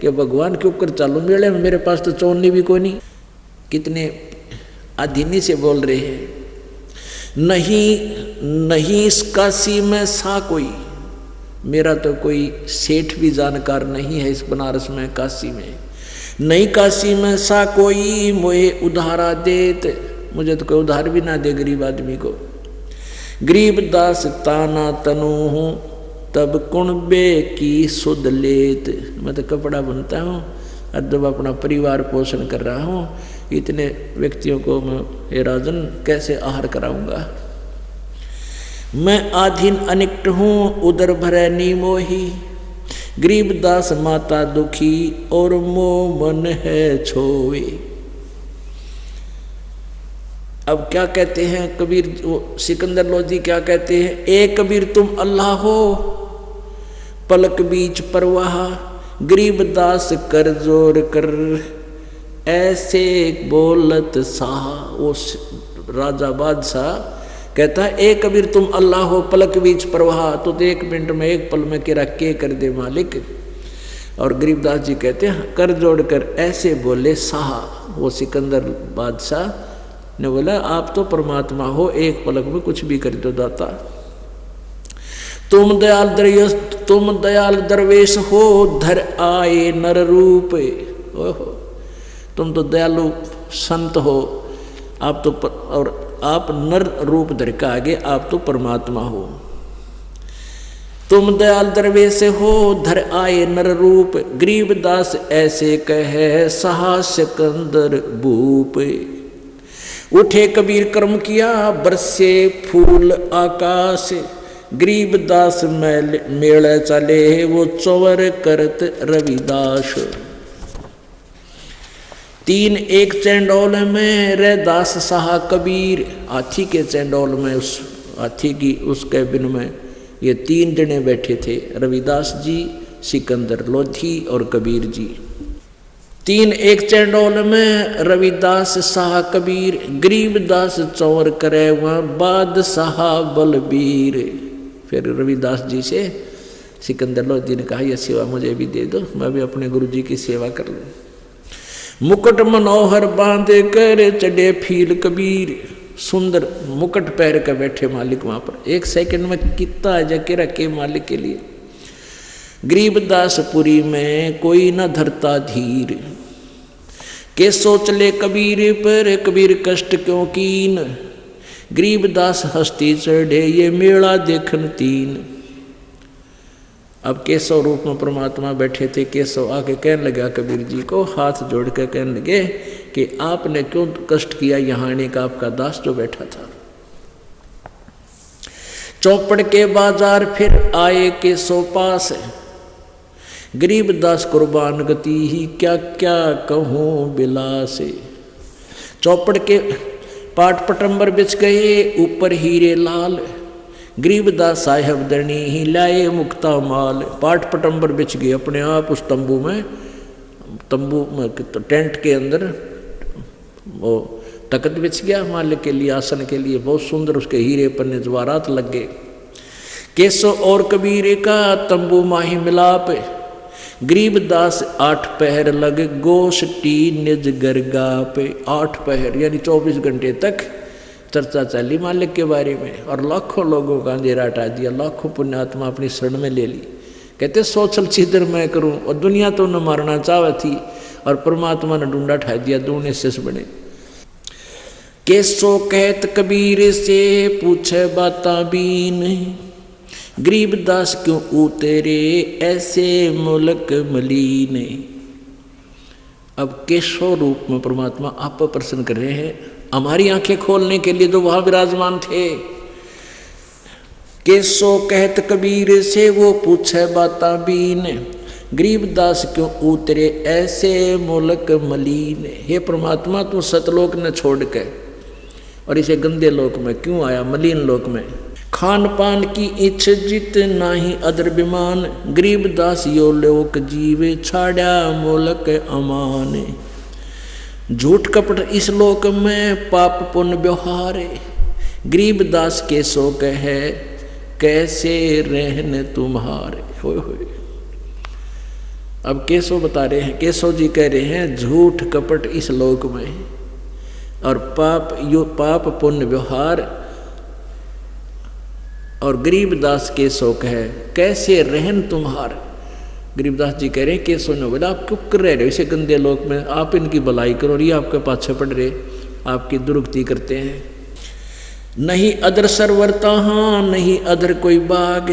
कि भगवान के ऊपर चालू मेले में, मेरे पास तो चौनी भी कोई नहीं। कितने अधीनी से बोल रहे हैं, नहीं इस काशी में सा कोई, मेरा तो कोई सेठ भी जानकार नहीं है इस बनारस में काशी में। नहीं काशी में सा कोई मोहे उधारा देत, मुझे तो कोई उधार भी ना दे गरीब आदमी को। गरीबदास ताना तनु हूँ तब कुणबे की सुध लेत, मैं तो कपड़ा बुनता हूँ और जब अपना परिवार पोषण कर रहा हूँ, इतने व्यक्तियों को मैं हे राजन कैसे आहार कराऊंगा। मैं आधीन अनिक्त हूँ उदर भरे नीमोही, गरीबदास माता दुखी और मो मन है छोवे। अब क्या कहते हैं कबीर, सिकंदर लोधी क्या कहते हैं, ए कबीर तुम अल्लाह हो, पलक बीच परवाह, गरीबदास कर जोर कर, ऐसे बोलत साह। वो राजा बादशाह कहता है ए कबीर तुम अल्लाह हो, पलक बीच परवाह, तो 1 मिनट में 1 पल में केरा के कर दे मालिक। और गरीबदास जी कहते हैं कर जोड़ कर ऐसे बोले साह। वो सिकंदर बादशाह ने बोला आप तो परमात्मा हो, 1 पलक में कुछ भी कर दो दाता। तुम दयाल दरवेश हो, धर आए नर रूप। ओहो, तुम तो दयालु संत हो, आप तो और आप नर रूप धर के आगे आप तो परमात्मा हो। तुम दयाल दरवेश हो, धर आए नर रूप, गरीबदास ऐसे कहे सहा सिकंदर भूप। उठे कबीर कर्म किया, बरसे फूल आकाश, गरीबदास मेले चले, वो चौवर करत रविदास। 3 एक चंडोल में रैदास साहा कबीर। हाथी के चंडोल में, उस हाथी की उस कैबिन में ये 3 जने बैठे थे, रविदास जी, सिकंदर लोधी और कबीर जी। 3 एक चंडोल में रविदास साहा कबीर, गरीबदास चौर करे वह बादशाह बलबीर। फिर रविदास जी से सिकंदर लोधी ने कहा यह सेवा मुझे भी दे दो, मैं भी अपने गुरु जी की सेवा कर लूँ। मुकुट मनोहर बांधे कर चढ़े फील कबीर। सुंदर मुकुट पहन कर बैठे मालिक वहां पर। 1 सेकंड में कितना जके रखे मालिक के लिए। गरीबदासपुरी में कोई न धरता धीर, के सोच ले कबीर पर कबीर कष्ट क्यों कीन। गरीबदास हस्ती चढ़े ये मेला देखन 3। अब केशव रूप में परमात्मा बैठे थे। केशव आके कहने लगा कबीर जी को, हाथ जोड़ कर कहने लगे कि आपने क्यों कष्ट किया यहाँ आने का, आपका दास जो बैठा था। चौपड़ के बाजार फिर आए केशव पास, गरीबदास कुर्बान गति ही क्या क्या कहूँ बिलास। चौपड़ के पाट पटंबर बिछ गए, ऊपर हीरे लाल, गरीबदास साहेब दरनी ही लाए मुक्ता माल। पाट पटंबर बिछ गए अपने आप उस तंबू में तो टेंट के अंदर वो तकत बिछ गया मालिक के लिए, आसन के लिए। बहुत सुंदर उसके हीरे पन्ने जवारात लग गए। केशव और कबीर का तंबू माही मिलाप, गरीबदास 8 पहर लगे गोष्ठी निज गरगा पे। 8 पहर यानी 24 घंटे तक चर्चा चली मालिक के बारे में, और लाखों लोगों का अंधेरा हटा दिया। लाखों पुण्यात्मा अपनी शरण में ले ली। कहते सोचल छिदर मैं करूं, और दुनिया तो न मारना चाहे थी, और परमात्मा ने ढूंढा ठा दिया, दूने शिष्य बने। केसो कहत कबीर से पूछे बाता बीन, गरीबदास क्यों उतरे ऐसे मुलक मलीन। अब केशव रूप में परमात्मा आप पर प्रसन्न कर रहे हैं, हमारी आंखें खोलने के लिए जो वहां विराजमान थे। केसो कहत कबीर से वो पूछे बाता बीन, गरीबदास क्यों उतरे ऐसे मुलक मलीन। हे परमात्मा तू सतलोक न छोड़ के और इसे गंदे लोक में क्यों आया, मलिन लोक में। खान पान की इच्छ जित नाही अदर विमान, गरीबदास यो लोक जीवे छाड़ा मुलक अमान। झूठ कपट इस लोक में पाप पुण्य व्यवहार, गरीबदास के सो कहे कैसे रहने तुम्हारे। होए होए। अब केशव बता रहे हैं, केशव जी कह रहे हैं झूठ कपट इस लोक में और पाप पुण्य व्यवहार, और गरीबदास केशव कहे कैसे रहन तुम्हार। गरीबदास जी कह रहे हैं केशव ने बोला आप क्यों कर रहे हो इसे गंदे लोक में, आप इनकी भलाई करो और ये आपके पाछे पड़ रहे, आपकी दुरुक्ति करते हैं। नहीं अदर सरवरता हाँ नहीं अदर कोई बाग,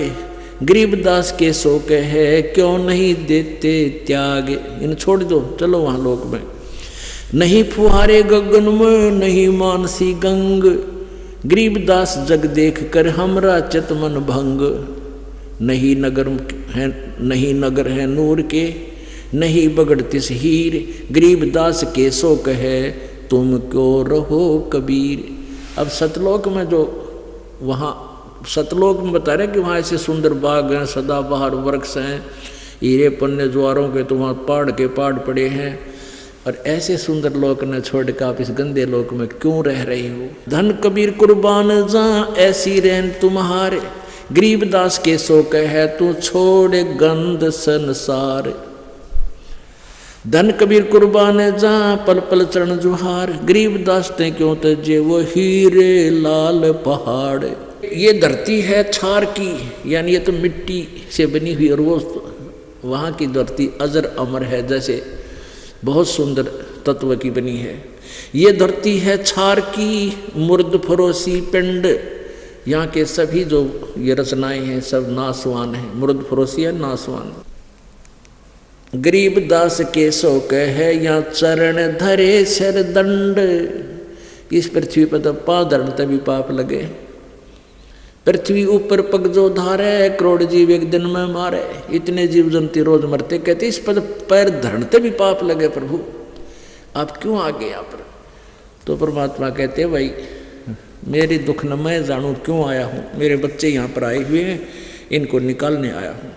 गरीबदास केशव कहे क्यों नहीं देते त्याग। इन छोड़ दो चलो वहाँ लोक में। नहीं फुहारे गगन में नहीं मानसी गंग, गरीबदास जग देख कर हमरा चितमन भंग। नहीं नगर है नूर के नहीं बगड़तिस हीर, गरीबदास केसो कहे तुम क्यों रहो कबीर। अब सतलोक में जो वहाँ सतलोक में बता रहे कि वहाँ ऐसे सुंदर बाग हैं, सदाबहार वृक्ष हैं, हीरे पन्ने ज्वारों के, तो वहाँ पहाड़ के पहाड़ पड़े हैं, और ऐसे सुंदर लोक ने छोड़ कर आप इस गंदे लोक में क्यों रह रही हो। धन कबीर कुर्बान जहाँ ऐसी रहन तुम्हारे, गरीबदास के सो कह तू छोड़ गंद संसार। धन कबीर कुर्बान जहाँ पल पल चरण जुहार, गरीबदास ते क्यों तजे वो हीरे लाल पहाड़। ये धरती है छार की, यानी ये तो मिट्टी से बनी हुई, और वो वहाँ की धरती अजर अमर है, जैसे बहुत सुंदर तत्व की बनी है। ये धरती है छार की, मुर्द फरोसी पिंड, यहाँ के सभी जो ये रचनाएं हैं सब नासवान हैं। मुर्द फरोसी है, नासवान। गरीबदास के सो कह या चरण धरे सिर दंड। इस पृथ्वी पर तो पाँव धरते भी पाप लगे। पृथ्वी ऊपर पग जो धारे, करोड़ जीव एक दिन में मारे। इतने जीव जंतु रोज मरते, कहते इस पर पैर धरते भी पाप लगे, प्रभु आप क्यों आ गए यहाँ पर। तो परमात्मा कहते भाई मेरी दुख न मैं जानूं क्यों आया हूँ, मेरे बच्चे यहाँ पर आए हुए हैं, इनको निकालने आया हूँ।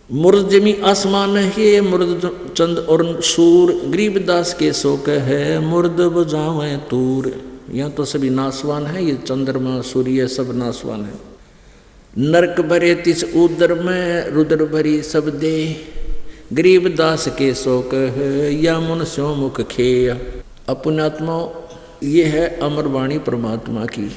मुर्द जमी आसमान है, मुर्द चंद और सूर, गरीबदास के शोक है मुर्द बजावे तूर। यहाँ तो सभी नासवान है, ये चंद्रमा सूर्य सब नासवान है। नरक भरे तिस उदर में, रुद्र भरी सब दे, गरीबदास के शोक है या मनुष्यों मुख खेय। अपनात्मा ये है अमरवाणी परमात्मा की।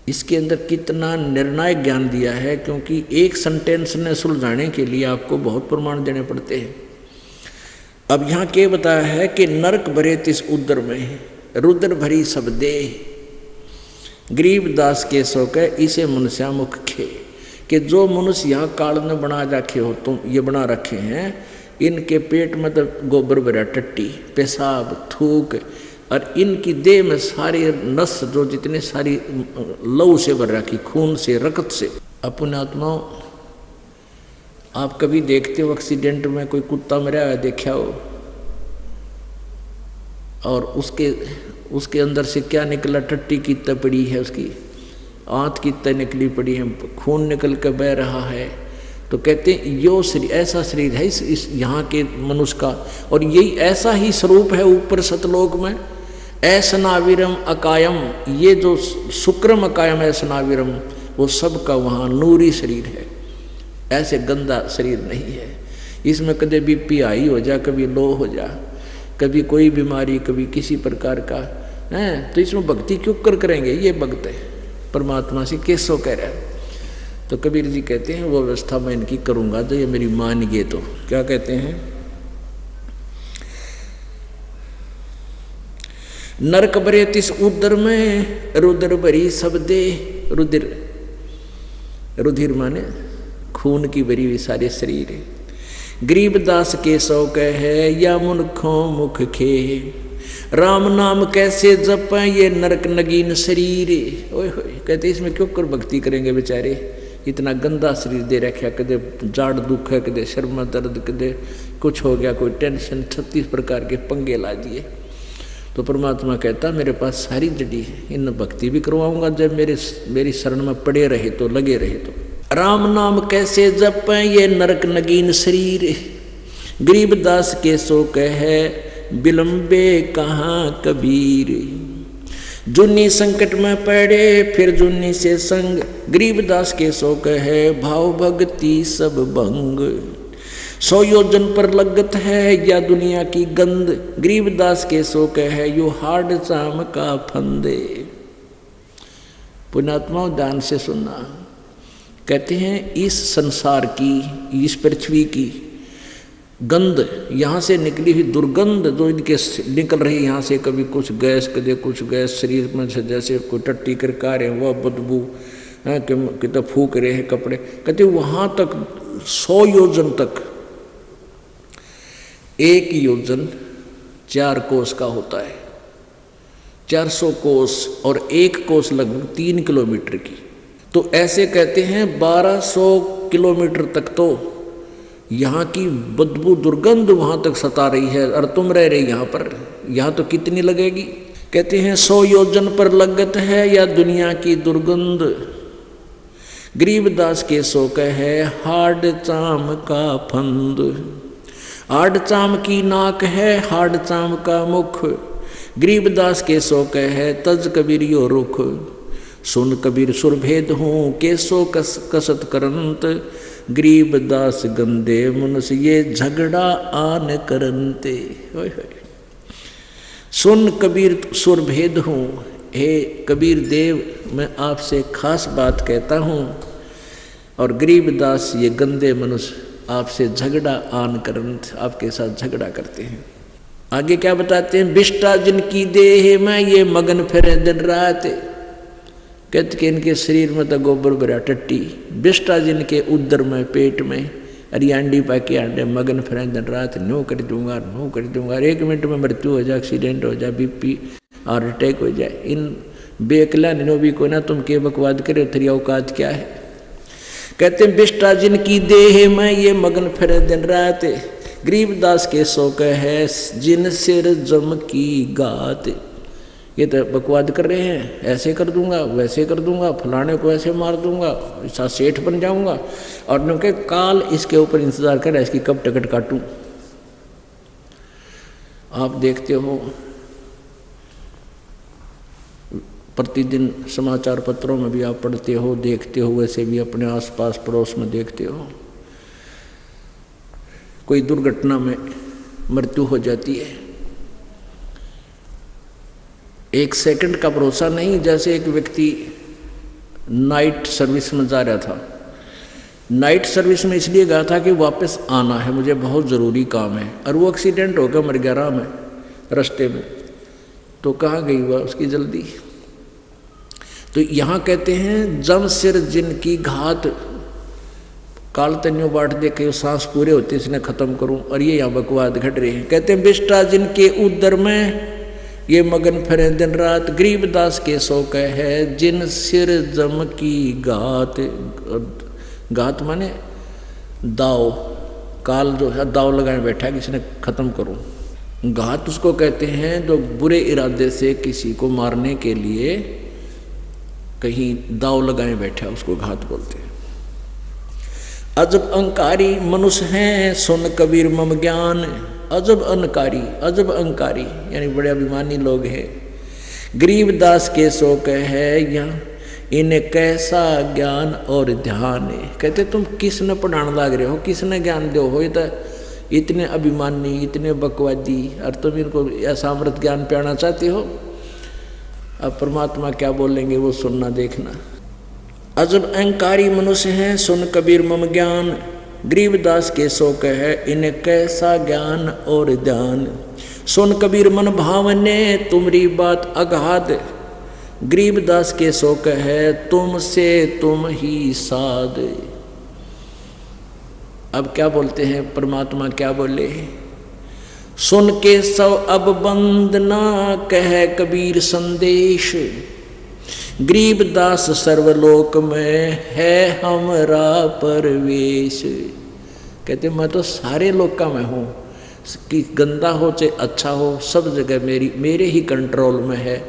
इसके अंदर कितना निर्णायक ज्ञान दिया है, क्योंकि एक सेंटेंस ने सुलझाने के लिए आपको बहुत प्रमाण देने पड़ते हैं। अब यहाँ क्या बताया है कि नरक भरे तिस उदर में, रुद्र भरी सब दे, गरीबदास के शोक है इसे मनुष्य मुख खे। कि जो मनुष्य यहाँ काल ने बना रखे हो, तुम ये बना रखे हैं, इनके पेट में तो गोबर भरा टट्टी, पेशाब, थूक, और इनकी देह में सारी नस जो जितने सारी लहू से भर रखी, खून से, रक्त से। अपने आत्माओं आप कभी देखते हो एक्सीडेंट में कोई कुत्ता मरा हुआ देखा हो, और उसके अंदर से क्या निकला, टट्टी कितना पड़ी है, उसकी आंत कितना निकली पड़ी है, खून निकल कर बह रहा है। तो कहते हैं यो शरीर, ऐसा शरीर है इस यहाँ के मनुष्य का, और यही ऐसा ही स्वरूप है ऊपर सतलोक में। ऐसनाविरम अकायम, ये जो शुक्रम अकायम ऐसनाविरम, वो सब का वहाँ नूरी शरीर है, ऐसे गंदा शरीर नहीं है। इसमें कभी बीपी हाई हो जा, कभी लो हो जा, कभी कोई बीमारी, कभी किसी प्रकार का है, तो इसमें भक्ति क्यों करेंगे। ये भक्त है परमात्मा से कैसो कह रहा है। तो कबीर जी कहते हैं वो व्यवस्था मैं इनकी करूँगा तो ये मेरी मान गए। तो क्या कहते हैं, नरक भरे तिस उदर में, रुद्र भरी सब दे। रुधिर माने खून की भरी हुई सारे शरीर है। गरीबदास के शौक है या मुनखों मुख खे, राम नाम कैसे जप ये नरक नगीन शरीर। ओए होए, कहते इसमें क्यों कर भक्ति करेंगे बेचारे, इतना गंदा शरीर दे रखा, कदे जाड़ दुख है, कदे शर्म दर्द, कदे कुछ हो गया, कोई टेंशन, 36 प्रकार के पंगे ला दिए। तो परमात्मा कहता मेरे पास सारी जड़ी है, इन भक्ति भी करवाऊंगा जब मेरी शरण में पड़े रहे तो, लगे रहे तो। राम नाम कैसे जप ये नरक नगीन शरीर, गरीबदास के शोक है विलंबे कहाँ कबीर। जुन्नी संकट में पड़े फिर जुन्नी से संग, गरीबदास के शोक है भाव भक्ति सब भंग। 100 योजन पर लगत है या दुनिया की गंद, गरीबदास के शोक है यो हार्ड चाम का फंदे। पुण्यात्मा ध्यान से सुनना, कहते हैं इस संसार की, इस पृथ्वी की गंध, यहाँ से निकली हुई दुर्गंध जो इनके निकल रही यहाँ से, कभी कुछ गैस, कभी कुछ गैस शरीर में से, जैसे कोई टट्टी कर का रहे वह बदबू है, कितना फूक रहे हैं कपड़े, कहते वहाँ तक 100 योजन तक। 1 योजन 4 कोस का होता है, 400 कोस, और 1 कोस लगभग 3 किलोमीटर की। तो ऐसे कहते हैं 1200 किलोमीटर तक तो यहाँ की बदबू दुर्गंध वहाँ तक सता रही है, और तुम रह रहे यहाँ पर, यहाँ तो कितनी लगेगी। कहते हैं 100 योजन पर लगत है या दुनिया की दुर्गंध, गरीबदास के सो कहे हाड चाम का फंद। हाड चाम की नाक है हाड चाम का मुख, गरीबदास के सो कहे तज कबीर यो रुख। सुन कबीर सुरभेद हूँ केसो कसत करंत, गरीबदास गंदे मनुष्य ये झगड़ा आन करंते। सुन कबीर सुरभेद हूँ, हे कबीर देव मैं आपसे खास बात कहता हूँ, और गरीबदास ये गंदे मनुष्य आपसे झगड़ा आन करंत, आपके साथ झगड़ा करते हैं। आगे क्या बताते हैं, बिष्टा जिनकी देह में ये मगन फिरे दिन रात, कहते कि इनके शरीर में तो गोबर भरा टट्टी, बिष्टा जिनके उदर में पेट में अरे अंडी पाके अंडे मगन फिर दिन रात नो कर दूंगा 1 मिनट में मृत्यु हो जाए, एक्सीडेंट हो जाए, बीपी हार्ट अटैक हो जाए। इन बेकला नो भी को ना तुम के बकवाद करे, तेरी औकात क्या है। कहते हैं बिष्टा जिनकी देह में ये मगन फिर दिन रात, गरीबदास के सो कहे जिन सिर जम की गात। ये तो बकवाद कर रहे हैं, ऐसे कर दूंगा वैसे कर दूंगा, फलाने को ऐसे मार दूंगा, ऐसा सेठ बन जाऊंगा, और उनके काल इसके ऊपर इंतजार कर रहा है इसकी कब टिकट काटूं। आप देखते हो प्रतिदिन समाचार पत्रों में भी आप पढ़ते हो, देखते हो, वैसे भी अपने आसपास पड़ोस में देखते हो, कोई दुर्घटना में मृत्यु हो जाती है, 1 सेकंड का भरोसा नहीं। जैसे एक व्यक्ति नाइट सर्विस में जा रहा था, नाइट सर्विस में इसलिए गया था कि वापस आना है, मुझे बहुत ज़रूरी काम है, और वो एक्सीडेंट हो गया, मर गया राह में रास्ते में, तो कहाँ गई वह उसकी जल्दी। तो यहाँ कहते हैं जम सिर जिनकी घात, काल तन्यो बाट देखे सांस पूरे होते इसने खत्म करूं, और ये यहाँ बकवाद घट रहे हैं। कहते हैं बिष्टा जिनके उदर में ये मगन फिरे दिन रात, गरीबदास के सो कहे जिन सिर जम की घात। घात माने दाव, काल जो है दाव लगाए बैठा है किसी ने खत्म करूं। घात उसको कहते हैं जो बुरे इरादे से किसी को मारने के लिए कहीं दाव लगाए बैठा, उसको घात बोलते हैं। अजब अंकारी मनुष्य हैं सुन कबीर मम ज्ञान, अजब अहंकारी यानी बड़े अभिमानी लोग हैं। गरीबदास के सो कहे यहाँ इन्हें कैसा ज्ञान और ध्यान है। कहते तुम किसने पढ़ाने लग रहे हो, किसने ज्ञान दो हो, ये तो इतने अभिमानी इतने बकवादी, और तुम इनको ऐसा अमृत ज्ञान पिलाना चाहते हो। अब परमात्मा क्या बोलेंगे वो सुनना देखना। अजब अहंकारी मनुष्य हैं सुन कबीर मम ज्ञान, गरीबदास के सो कहे इन्हें कैसा ज्ञान और ध्यान। सुन कबीर मन भावने तुमरी बात अगाध, गरीबदास के सो कहे तुमसे तुम ही साध। अब क्या बोलते हैं परमात्मा, क्या बोले, सुन के सौ अब बंद ना कहे कबीर संदेश, गरीबदास सर्वलोक में है हमरा परवेश। कहते मैं तो सारे लोका में हूँ, कि गंदा हो चाहे अच्छा हो, सब जगह मेरे ही कंट्रोल में है,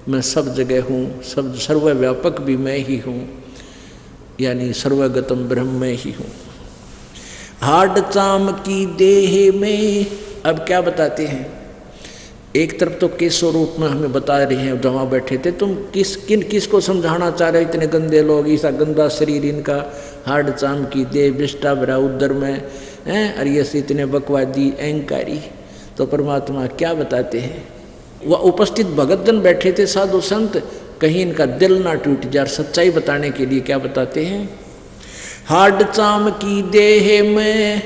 मैं सब जगह हूँ, सब सर्वव्यापक भी मैं ही हूँ, यानी सर्वगतम ब्रह्म में ही हूँ। हाड चाम की देह में, अब क्या बताते हैं, एक तरफ तो किस स्वरूप में हमें बता रहे हैं, जहाँ बैठे थे तुम किसको समझाना चाह रहे हो, इतने गंदे लोग, ऐसा गंदा शरीर इनका, हाड चाम की देह, बिष्टा भरा उदर में हैं, और ये इतने बकवादी अहंकारी। तो परमात्मा क्या बताते हैं, वह उपस्थित भगतजन बैठे थे साधु संत, कहीं इनका दिल ना टूट जाए, सच्चाई बताने के लिए क्या बताते हैं, हाड चाम की देह में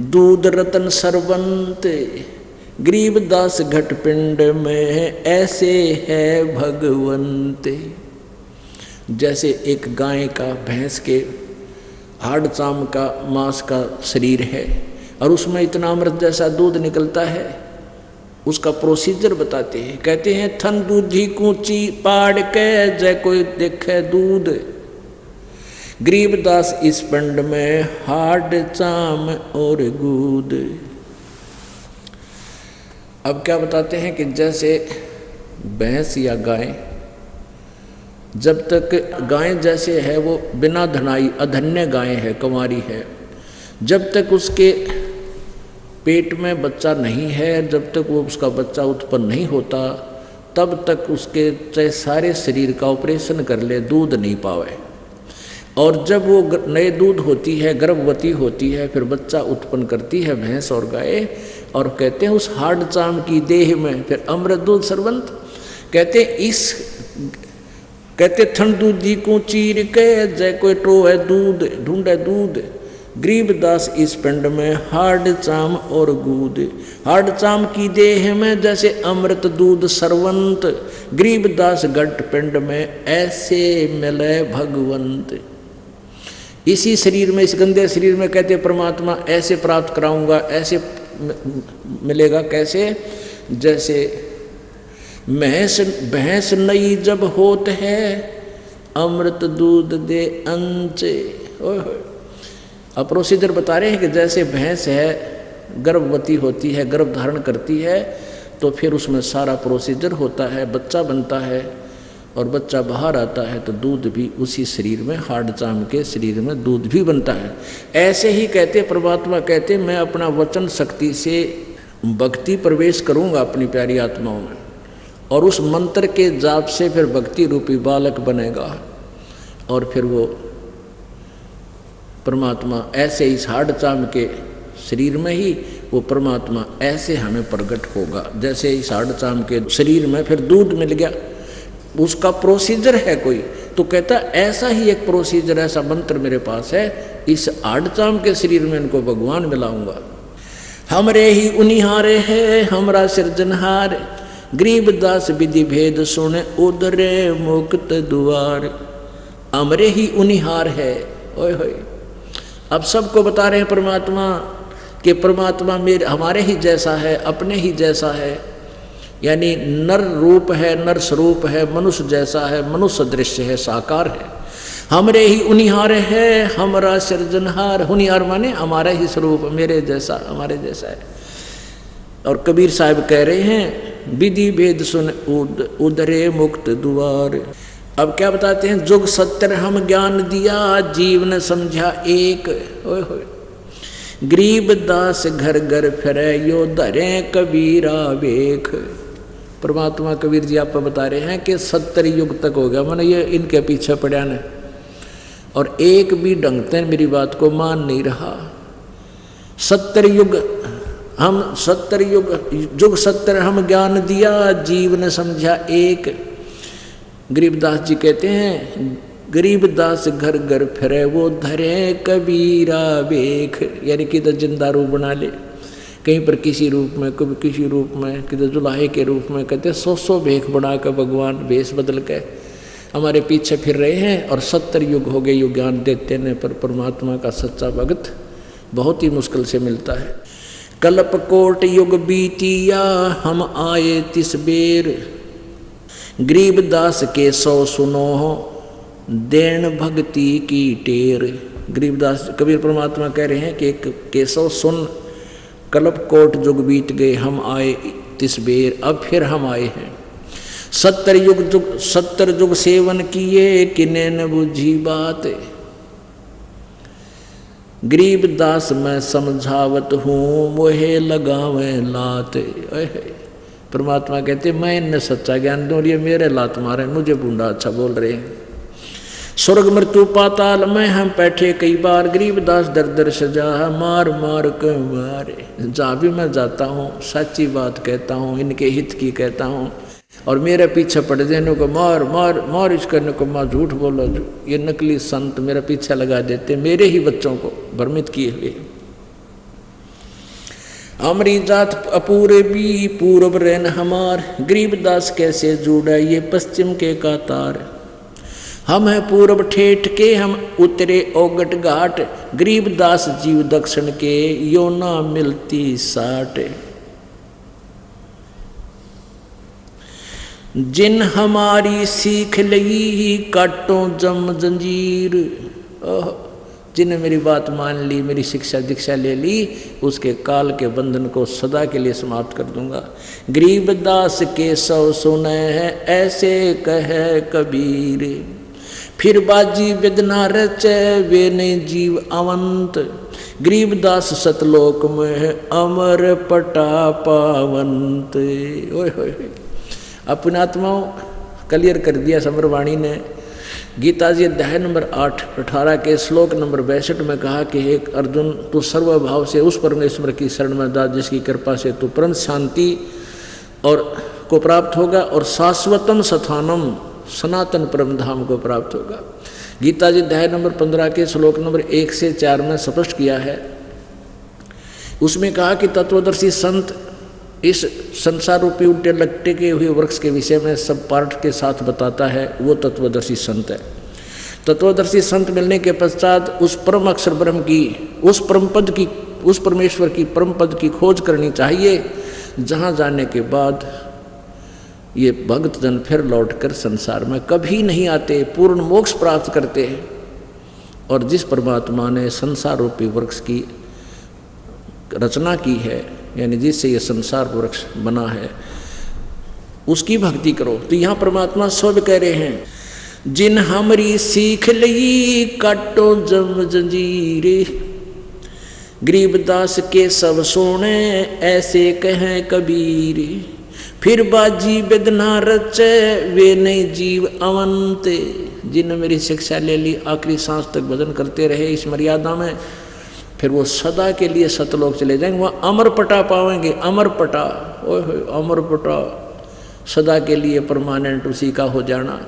दूध रतन सरबंत, गरीबदास घटपिंड में ऐसे है भगवंत। जैसे एक गाय का, भैंस के हाड चाम का मांस का शरीर है, और उसमें इतना अमृत जैसा दूध निकलता है, उसका प्रोसीजर बताते हैं। कहते हैं थन दूधी कूची पाड़ के जय कोई देखे दूध, गरीबदास इस पिंड में हाड चाम और दूध। अब क्या बताते हैं कि जैसे भैंस या गाय, जब तक गाय जैसे है वो बिना धनाई अधन्य गाय है, कंवारी है, जब तक उसके पेट में बच्चा नहीं है, जब तक वो उसका बच्चा उत्पन्न नहीं होता, तब तक उसके चाहे सारे शरीर का ऑपरेशन कर ले दूध नहीं पावे। और जब वो नए दूध होती है, गर्भवती होती है, फिर बच्चा उत्पन्न करती है भैंस और गाय, और कहते हैं उस हाड़ चाम की देह में फिर अमृत दूध सरबंत। कहते ठंड दूधी को चीर के जय कोई टो है दूध ढूंढे दूध, गरीबदास इस पिंड में हाड़ चाम और गूद। हाड़ चाम की देह में जैसे अमृत दूध सरवंत, गरीबदास गट पिंड में ऐसे मिले भगवंत। इसी शरीर में, इस गंदे शरीर में कहते परमात्मा ऐसे प्राप्त कराऊंगा, ऐसे मिलेगा। कैसे? जैसे भैंस नई जब होत है, अमृत दूध दे अंचे। अब प्रोसीजर बता रहे हैं कि जैसे भैंस है गर्भवती होती है, गर्भ धारण करती है, तो फिर उसमें सारा प्रोसीजर होता है, बच्चा बनता है, और बच्चा बाहर आता है तो दूध भी उसी शरीर में, हाड़ चाम के शरीर में दूध भी बनता है। ऐसे ही कहते परमात्मा कहते मैं अपना वचन शक्ति से भक्ति प्रवेश करूंगा अपनी प्यारी आत्माओं में, और उस मंत्र के जाप से फिर भक्ति रूपी बालक बनेगा, और फिर वो परमात्मा ऐसे इस हाड़ चाम के शरीर में ही वो परमात्मा ऐसे हमें प्रकट होगा। जैसे इस हाड़ चाम के शरीर में फिर दूध मिल गया, उसका प्रोसीजर है कोई, तो कहता ऐसा ही एक प्रोसीजर, ऐसा मंत्र मेरे पास है, इस हाड़ चाम के शरीर में इनको भगवान मिलाऊंगा। हमरे ही उनिहारे है हमरा सृजनहार, गरीबदास विधि भेद सुने उदरे मुक्त द्वार। हमरे ही उनिहार है, ओए होए। अब सबको बता रहे हैं परमात्मा कि परमात्मा मेरे हमारे ही जैसा है, अपने ही जैसा है, यानी नर रूप है, नर स्वरूप है, मनुष्य जैसा है, मनुष्य दृश्य है, साकार है। हमरे ही उनिहार है हमरा सृजनहार, हुनिहार माने हमारा ही स्वरूप, मेरे जैसा, हमारे जैसा है। और कबीर साहब कह रहे हैं विधि भेद सुन उदरे मुक्त द्वार। अब क्या बताते हैं? जुग सत्तर हम ज्ञान दिया, जीव न समझा एक। ओए होए। गरीबदास घर घर फिरे यो धरे कबीरा बेख। परमात्मा कबीर जी आप बता रहे हैं कि 70 युग तक हो गया, मैंने ये इनके पीछे पड़ा न, और एक भी ढंग से मेरी बात को मान नहीं रहा। 70 युग हम 70 युग जुग 70 हम ज्ञान दिया, जीव ने समझा एक। गरीबदास जी कहते हैं गरीबदास घर घर फिरे वो धरे कबीरा बेख, यानी किधर जिंदा रूप बना ले, कहीं पर किसी रूप में, कभी किसी रूप में, किधर जुलाहे के रूप में। कहते 100 भेख बना कर भगवान भेष बदल के हमारे पीछे फिर रहे हैं, और 70 युग हो गए युग ज्ञान देते ने, पर परमात्मा का सच्चा भक्त बहुत ही मुश्किल से मिलता है। कल्प कोट युग बीतिया हम आए तिस बेर, गरीबदास के 100 सुनो देन भक्ति की टेर। गरीबदास कबीर परमात्मा कह रहे हैं कि केशव सुन, कल्प कोट युग बीत गए हम आए तिस बेर, अब फिर हम आए हैं। 70 युग सेवन किए किने न बुझी बात, गरीबदास मैं समझावत हूँ मोहे लगावे लात। परमात्मा कहते मैं इन्हें सच्चा ज्ञान दूँ, ये मेरे लात मारे, मुझे बूंदा अच्छा बोल रहे हैं। स्वर्ग मृत्यु पाताल में हम बैठे कई बार, गरीबदास दर दर सजा मार मार के मारे। जहाँ भी मैं जाता हूँ सच्ची बात कहता हूँ, इनके हित की कहता हूँ, और मेरे पीछे पड़ देने को मार मार मार, इस करने को मार, झूठ बोलो, ये नकली संत मेरा पीछे लगा देते, मेरे ही बच्चों को भ्रमित किए हुए। हमारी जात अपूरे भी पूर्व रहन हमार, गरीबदास कैसे जुड़ा ये पश्चिम के कातार। हम हैं पूर्व ठेठ के हम उतरे ओगट घाट, गरीबदास जीव दक्षिण के यो ना मिलती साट। जिन हमारी सीख लगी काटो जम जंजीर, जिन्हें मेरी बात मान ली, मेरी शिक्षा दीक्षा ले ली, उसके काल के बंधन को सदा के लिए समाप्त कर दूंगा। गरीबदास के सौ सुने हैं ऐसे कहे कबीर, फिर बाजी बिदना रचे वे नहीं जीव अवंत। गरीबदास सतलोक में अमर पटा पावंत। ओए होए, अपने आत्माओं क्लियर कर दिया समरवाणी ने। गीता जी अध्याय नंबर 8-18 के श्लोक नंबर 62 में कहा कि हे अर्जुन, तू सर्वभाव से उस परमेश्वर की शरण में जा जिसकी कृपा से तू परम शांति और को प्राप्त होगा और शाश्वतम स्थानम सनातन परम धाम को प्राप्त होगा। गीता जी अध्याय नंबर 15 के श्लोक नंबर 1 से 4 में स्पष्ट किया है। उसमें कहा कि तत्वदर्शी संत इस संसार रूपी उल्टे लट्टे के हुए वृक्ष के विषय में सब पाठ के साथ बताता है, वो तत्वदर्शी संत है। तत्वदर्शी संत मिलने के पश्चात उस परम अक्षर ब्रह्म की, उस परम पद की, उस परमेश्वर की परम पद की खोज करनी चाहिए, जहाँ जाने के बाद ये भक्त जन फिर लौटकर संसार में कभी नहीं आते, पूर्ण मोक्ष प्राप्त करते हैं। और जिस परमात्मा ने संसार रूपी वृक्ष की रचना की है, यानी जिससे ये संसार वृक्ष बना है, उसकी भक्ति करो। तो यहाँ परमात्मा स्वयं कह रहे हैं, जिन हमरी सीख लई काटो जम जंजीरे, गरीबदास के सब सोने ऐसे कहें कबीर, फिर बाजी बेदना रचे वे नहीं जीव अवंते। जिन मेरी शिक्षा ले ली, आखिरी सांस तक भजन करते रहे इस मर्यादा में, फिर वो सदा के लिए सतलोक चले जाएंगे, वहाँ अमर पटा पाएंगे। अमर पटा, ओए अमर पटा, सदा के लिए परमानेंट उसी का हो जाना।